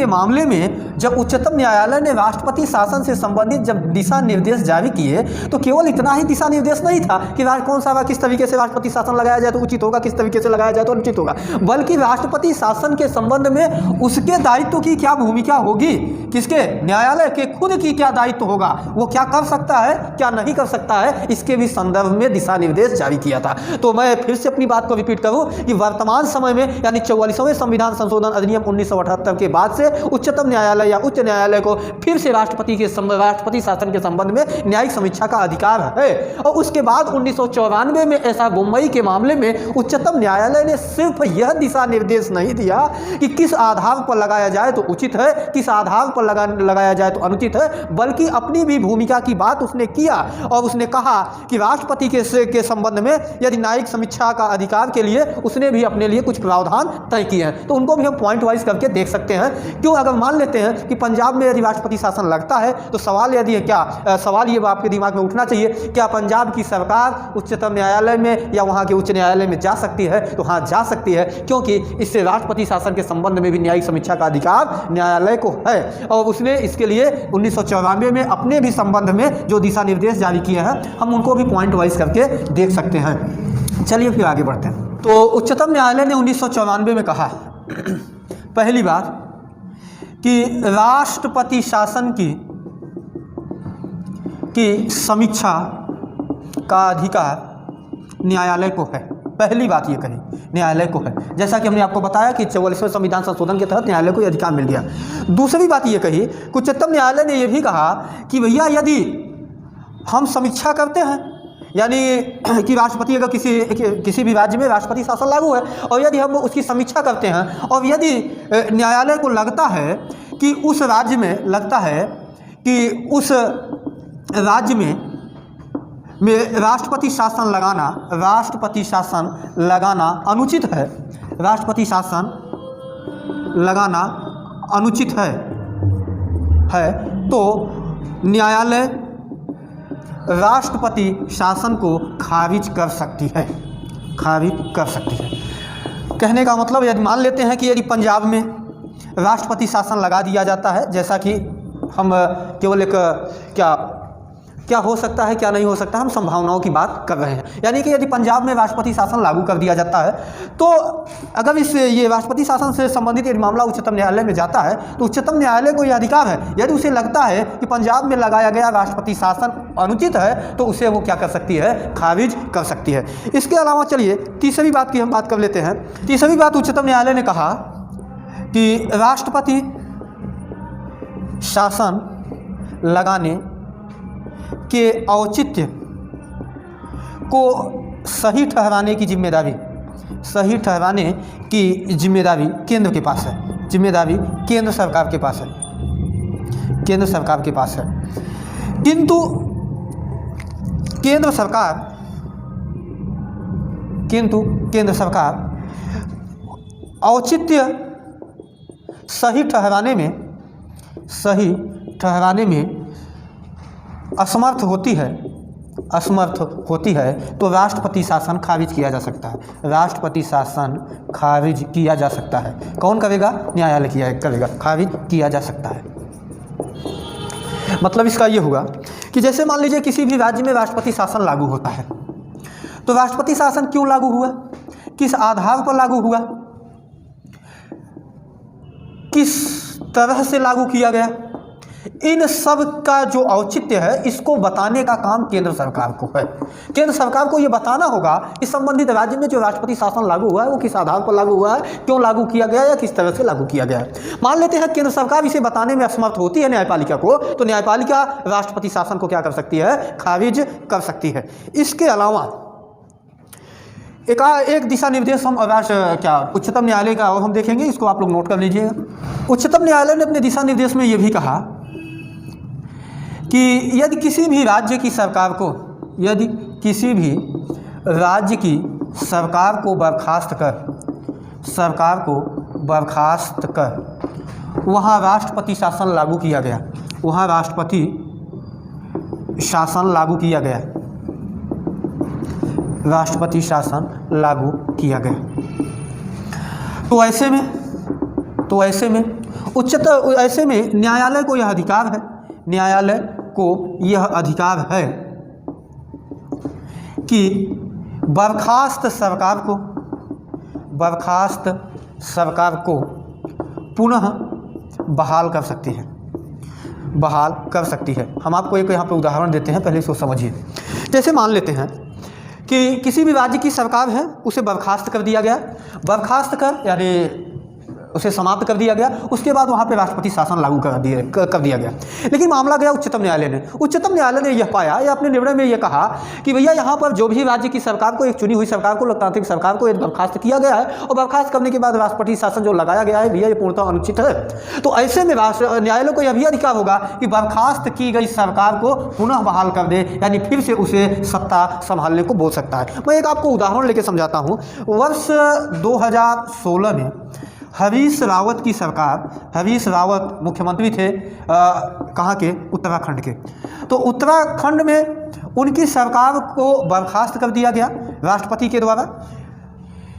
मामले में जब उच्चतम न्यायालय ने राष्ट्रपति शासन से संबंधित जब दिशा निर्देश जारी किए, तो केवल इतना ही दिशा निर्देश नहीं था कि कौन सा किस तरीके से राष्ट्रपति शासन लगाया जाए तो उचित होगा, किस तरीके से लगाया जाए तो अनुचित होगा, बल्कि राष्ट्रपति शासन के संबंध में उसके दायित्व की क्या भूमिका होगी, किसके, न्यायालय के खुद की क्या दायित्व होगा, वो क्या कर सकता है क्या नहीं कर सकता है, इसके भी संदर्भ में दिशा निर्देश जारी किया था। तो मैं फिर से अपनी बात को रिपीट करूं कि वर्तमान समय में यानी 44वें संविधान संशोधन अधिनियम 1978 के बाद से उच्चतम न्यायालय या उच्च न्यायालय को फिर से राष्ट्रपति शासन के संबंध में न्यायिक समीक्षा का अधिकार है। और उसके बाद 1994 में एसआर बोम्मई के मामले में उच्चतम न्यायालय ने सिर्फ यह दिशा निर्देश नहीं दिया कि किस आधार पर लगाया जाए तो उचित है, किस आधार पर लगाया जाए तो अनुचित है, बल्कि अपनी भी भूमिका की बात उसने किया और उसने कहा कि राष्ट्रपति के संबंध में यदि न्यायिक समीक्षा का अधिकार के लिए उसने भी अपने लिए कुछ प्रावधान तय किए हैं। तो उनको भी हम पॉइंट वाइज करके देख सकते हैं। क्यों, अगर मान लेते हैं कि पंजाब में यदि राष्ट्रपति शासन लगता है तो सवाल यदि है क्या, सवाल ये आपके दिमाग में उठना चाहिए, क्या पंजाब की सरकार उच्चतम न्यायालय में या वहाँ के उच्च न्यायालय में जा सकती है? तो हाँ, जा सकती है, क्योंकि इससे राष्ट्रपति शासन के संबंध में भी न्यायिक समीक्षा का अधिकार न्यायालय को है। और उसने इसके लिए 1994 में अपने भी संबंध में जो दिशा निर्देश जारी किए हैं, हम उनको भी पॉइंट वाइज करके देख सकते हैं। चलिए फिर आगे बढ़ते हैं। तो उच्चतम न्यायालय ने 1994 में कहा पहली बार कि राष्ट्रपति शासन की समीक्षा का अधिकार न्यायालय को है। पहली बात ये कही, न्यायालय को है, जैसा कि हमने आपको बताया कि 44वें संविधान संशोधन के तहत न्यायालय को अधिकार मिल गया। दूसरी बात ये कही कि उच्चतम न्यायालय ने यह भी कहा कि भैया यदि हम समीक्षा करते हैं, यानी कि राष्ट्रपति अगर किसी भी राज्य में राष्ट्रपति शासन लागू है और यदि हम उसकी समीक्षा करते हैं और यदि न्यायालय को लगता है कि उस राज्य में राष्ट्रपति शासन लगाना अनुचित है, राष्ट्रपति शासन लगाना अनुचित है तो न्यायालय राष्ट्रपति शासन को खारिज कर सकती है। कहने का मतलब यदि मान लेते हैं कि यदि पंजाब में राष्ट्रपति शासन लगा दिया जाता है, जैसा कि हम केवल एक क्या हो सकता है क्या नहीं हो सकता, हम संभावनाओं की बात कर रहे हैं, यानी कि यदि पंजाब में राष्ट्रपति शासन लागू कर दिया जाता है तो अगर ये राष्ट्रपति शासन से संबंधित यदि मामला उच्चतम न्यायालय में जाता है तो उच्चतम न्यायालय को यह अधिकार है, यदि उसे लगता है कि पंजाब में लगाया गया राष्ट्रपति शासन अनुचित है तो उसे वो क्या कर सकती है, खारिज कर सकती है। इसके अलावा चलिए तीसरी बात की हम बात कर लेते हैं। तीसरी बात उच्चतम न्यायालय ने कहा कि राष्ट्रपति शासन लगाने के औचित्य को सही ठहराने की जिम्मेदारी केंद्र के पास है, जिम्मेदारी केंद्र सरकार के पास है। किंतु केंद्र सरकार किंतु केंद्र सरकार औचित्य सही ठहराने में असमर्थ होती है तो राष्ट्रपति शासन खारिज किया जा सकता है। राष्ट्रपति शासन खारिज किया जा सकता है। कौन करेगा? न्यायालय करेगा, खारिज किया जा सकता है। मतलब इसका ये हुआ कि जैसे मान लीजिए किसी भी राज्य में राष्ट्रपति शासन लागू होता है, तो राष्ट्रपति शासन क्यों लागू हुआ, किस आधार पर लागू हुआ, किस तरह से लागू किया गया, इन सब का जो औचित्य है इसको बताने का काम केंद्र सरकार को है। केंद्र सरकार को ये बताना होगा कि संबंधित राज्य में जो राष्ट्रपति शासन लागू हुआ है वो किस आधार पर लागू हुआ है, क्यों लागू किया गया या किस तरह से लागू किया गया है। मान लेते हैं केंद्र सरकार इसे बताने में असमर्थ होती है न्यायपालिका को, तो न्यायपालिका राष्ट्रपति शासन को क्या कर सकती है? खारिज कर सकती है। इसके अलावा एक दिशा निर्देश हम उच्चतम न्यायालय का और हम देखेंगे, इसको आप लोग नोट कर लीजिएगा। उच्चतम न्यायालय ने अपने दिशा निर्देश में ये भी कहा कि यदि किसी भी राज्य की सरकार को बर्खास्त कर वहाँ राष्ट्रपति शासन लागू किया गया, राष्ट्रपति शासन लागू किया गया, तो ऐसे में न्यायालय को यह अधिकार है कि बर्खास्त सरकार को पुनः बहाल कर सकती है। हम आपको एक यहाँ पे उदाहरण देते हैं, पहले इसको समझिए। जैसे मान लेते हैं कि किसी भी राज्य की सरकार है, उसे बर्खास्त कर दिया गया, यानी उसे समाप्त कर दिया गया, उसके बाद वहाँ पे राष्ट्रपति शासन लागू कर दिया गया। लेकिन मामला गया उच्चतम न्यायालय ने यह पाया या अपने निर्णय में यह कहा कि भैया यहाँ पर जो भी राज्य की सरकार को, एक चुनी हुई सरकार को, लोकतांत्रिक सरकार को बर्खास्त किया गया है और बर्खास्त करने के बाद राष्ट्रपति शासन जो लगाया गया है भैया ये पूर्णतः अनुचित है। तो ऐसे में न्यायालय को यह भी अधिकार होगा कि बर्खास्त की गई सरकार को पुनः बहाल कर दे, यानी फिर से उसे सत्ता संभालने को बोल सकता है। मैं एक आपको उदाहरण लेकर समझाता हूँ। वर्ष 2016 में हरीश रावत मुख्यमंत्री थे कहाँ के? उत्तराखंड के। तो उत्तराखंड में उनकी सरकार को बर्खास्त कर दिया गया, राष्ट्रपति के द्वारा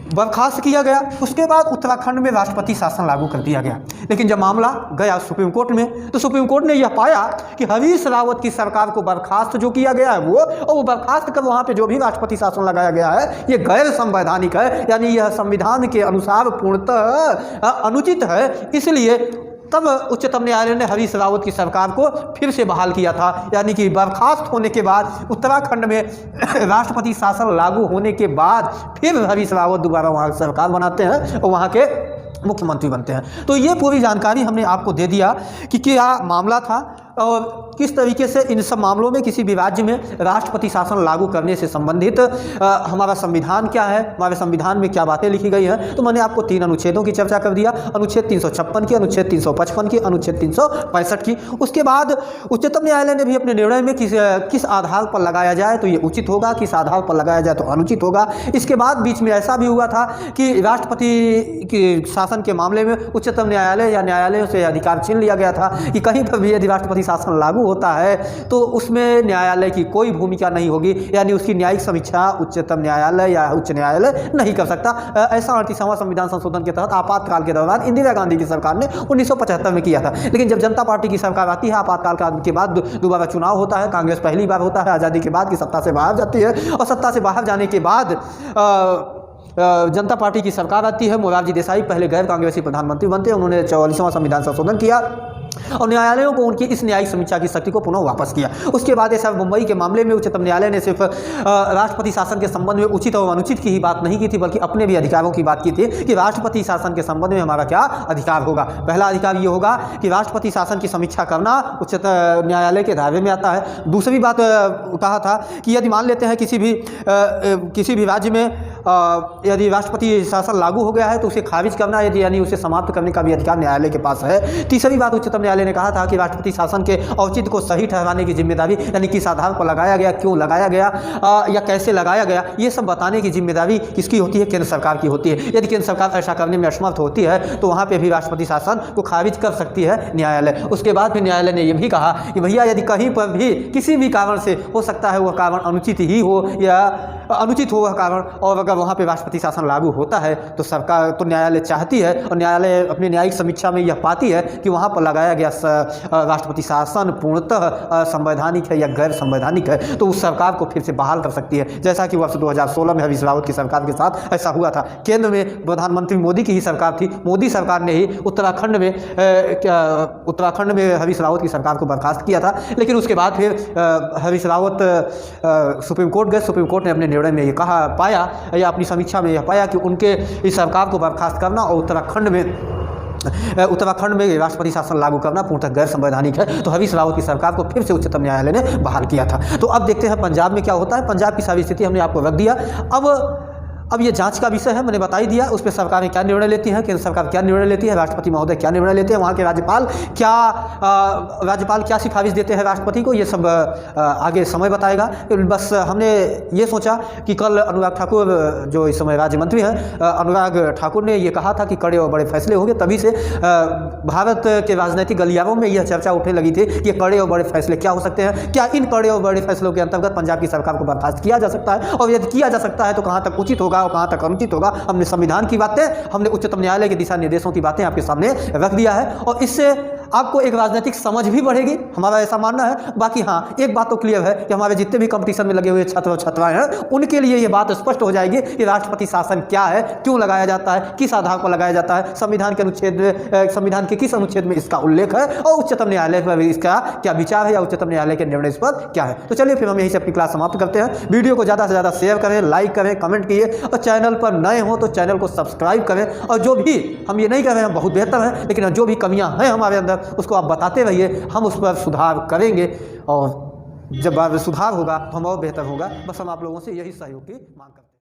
बर्खास्त किया गया। उसके बाद उत्तराखंड में राष्ट्रपति शासन लागू कर दिया गया। लेकिन जब मामला गया सुप्रीम कोर्ट में, तो सुप्रीम कोर्ट ने यह पाया कि हरीश रावत की सरकार को बर्खास्त जो किया गया है वो बर्खास्त कर वहाँ पे जो भी राष्ट्रपति शासन लगाया गया है ये गैर संवैधानिक है, यानी यह संविधान के अनुसार पूर्णतः अनुचित है। इसलिए तब उच्चतम न्यायालय ने हरीश रावत की सरकार को फिर से बहाल किया था, यानी कि बर्खास्त होने के बाद उत्तराखंड में राष्ट्रपति शासन लागू होने के बाद फिर हरीश रावत दोबारा वहाँ सरकार बनाते हैं और वहाँ के मुख्यमंत्री बनते हैं। तो ये पूरी जानकारी हमने आपको दे दिया कि क्या मामला था और किस तरीके से इन सब मामलों में किसी भी राज्य में राष्ट्रपति शासन लागू करने से संबंधित हमारा संविधान क्या है, हमारे संविधान में क्या बातें लिखी गई हैं। तो मैंने आपको 3 अनुच्छेदों की चर्चा कर दिया, अनुच्छेद 356 की, अनुच्छेद 355 की, अनुच्छेद 365 की। उसके बाद उच्चतम न्यायालय ने भी अपने निर्णय में किस आधार पर लगाया जाए तो ये उचित होगा, किस आधार पर लगाया जाए तो अनुचित होगा। इसके बाद बीच में ऐसा भी हुआ था कि राष्ट्रपति के शासन के मामले में उच्चतम न्यायालय या न्यायालयों से अधिकार छीन लिया गया था कि कहीं पर भी यदि राष्ट्रपति शासन लागू होता है तो उसमें न्यायालय की कोई भूमिका नहीं होगी, यानी उसकी न्यायिक समीक्षा उच्चतम न्यायालय या उच्च न्यायालय नहीं कर सकता। ऐसा 38वां संविधान संशोधन के तहत आपातकाल के दौरान इंदिरा गांधी की सरकार ने 1975 में किया था। लेकिन जब जनता पार्टी की सरकार आती है, आपातकाल के बाद दोबारा चुनाव होता है, कांग्रेस पहली बार होता है आज़ादी के बाद की सत्ता से बाहर जाती है और सत्ता से बाहर जाने के बाद जनता पार्टी की सरकार आती है। मोरारजी देसाई पहले गैर कांग्रेसी प्रधानमंत्री बनते हैं, उन्होंने 44वां संविधान संशोधन किया और न्यायालयों को उनकी इस न्यायिक समीक्षा की शक्ति को पुनः वापस किया। उसके बाद ऐसा मुंबई के मामले में उच्चतम न्यायालय ने सिर्फ राष्ट्रपति शासन के संबंध में उचित और अनुचित की ही बात नहीं की थी, बल्कि अपने भी अधिकारों की बात की थी कि राष्ट्रपति शासन के संबंध में हमारा क्या अधिकार होगा। पहला अधिकार ये होगा कि राष्ट्रपति शासन की समीक्षा करना उच्चतम न्यायालय के दायरे में आता है। दूसरी बात कहा था कि यदि मान लेते हैं किसी भी राज्य में यदि राष्ट्रपति शासन लागू हो गया है तो उसे खारिज करना यानी उसे समाप्त करने का भी अधिकार न्यायालय के पास है। तीसरी बात उच्चतम न्यायालय ने कहा था कि राष्ट्रपति शासन के औचित्य को सही ठहराने की जिम्मेदारी, यानी किस आधार पर लगाया गया, क्यों लगाया गया या कैसे लगाया गया, ये सब बताने की जिम्मेदारी किसकी होती है? केंद्र सरकार की होती है। यदि केंद्र सरकार ऐसा करने में असमर्थ होती है तो वहाँ पर भी राष्ट्रपति शासन को खारिज कर सकती है न्यायालय। उसके बाद फिर न्यायालय ने यह भी कहा कि भैया यदि कहीं पर भी किसी भी कारण से हो सकता है वह कारण अनुचित ही हो या अनुचित हो वह कारण, और अगर वहाँ पे राष्ट्रपति शासन लागू होता है तो सरकार तो न्यायालय चाहती है और न्यायालय अपनी न्यायिक समीक्षा में यह पाती है कि वहाँ पर लगाया गया राष्ट्रपति शासन पूर्णतः संवैधानिक है या गैर संवैधानिक है, तो उस सरकार को फिर से बहाल कर सकती है। जैसा कि वर्ष 2016 में हरीश रावत की सरकार के साथ ऐसा हुआ था। केंद्र में प्रधानमंत्री मोदी की ही सरकार थी, मोदी सरकार ने ही उत्तराखंड में हरीश रावत की सरकार को बर्खास्त किया था। लेकिन उसके बाद फिर हरीश रावत सुप्रीम कोर्ट गए। सुप्रीम कोर्ट ने अपने निर्णय में ये पाया या अपनी समीक्षा में यह पाया कि उनके इस सरकार को बर्खास्त करना और उत्तराखंड में राष्ट्रपति शासन लागू करना पूर्णतः गैर संवैधानिक है। तो हरीश रावत की सरकार को फिर से उच्चतम न्यायालय ने बहाल किया था। तो अब देखते हैं पंजाब में क्या होता है। पंजाब की सारी स्थिति हमने आपको रख दिया। अब ये जांच का विषय है, मैंने बता ही दिया। उस पर सरकारें क्या निर्णय लेती हैं, केंद्र सरकार क्या निर्णय लेती है, राष्ट्रपति महोदय क्या निर्णय लेते हैं, वहाँ के राज्यपाल क्या सिफारिश देते हैं राष्ट्रपति को, ये सब आगे समय बताएगा। बस हमने ये सोचा कि कल अनुराग ठाकुर जो इस समय राज्य मंत्री हैं, अनुराग ठाकुर ने ये कहा था कि कड़े और बड़े फैसले होंगे, तभी से भारत के राजनीतिक गलियारों में यह चर्चा उठने लगी थी कि कड़े और बड़े फैसले क्या हो सकते हैं, क्या इन कड़े और बड़े फैसलों के अंतर्गत पंजाब की सरकार को बर्खास्त किया जा सकता है, और यदि किया जा सकता है तो कहाँ तक उचित होगा और कहाँ तक अनुचित होगा। हमने संविधान की बातें, हमने उच्चतम न्यायालय के दिशा निर्देशों की बातें आपके सामने रख दिया है, और इससे आपको एक राजनीतिक समझ भी बढ़ेगी, हमारा ऐसा मानना है। बाकी हाँ, एक बात तो क्लियर है कि हमारे जितने भी कंपटीशन में लगे हुए छात्र और छात्राएं हैं, उनके लिए ये बात स्पष्ट हो जाएगी कि राष्ट्रपति शासन क्या है, क्यों लगाया जाता है, किस आधार पर लगाया जाता है, संविधान के किस अनुच्छेद में इसका उल्लेख है, और उच्चतम न्यायालय पर इसका क्या विचार है या उच्चतम न्यायालय के निर्णय इस पर क्या है। तो चलिए फिर हम यहीं से अपनी क्लास समाप्त करते हैं। वीडियो को ज़्यादा से ज़्यादा शेयर करें, लाइक करें, कमेंट कीजिए, और चैनल पर नए हो तो चैनल को सब्सक्राइब करें। और जो भी हम ये नहीं कह रहे हैं बहुत बेहतर है, लेकिन जो भी कमियां हैं हमारे अंदर उसको आप बताते रहिए, हम उस पर सुधार करेंगे, और जब सुधार होगा तो हम और बेहतर होगा। बस हम आप लोगों से यही सहयोग की मांग करते हैं।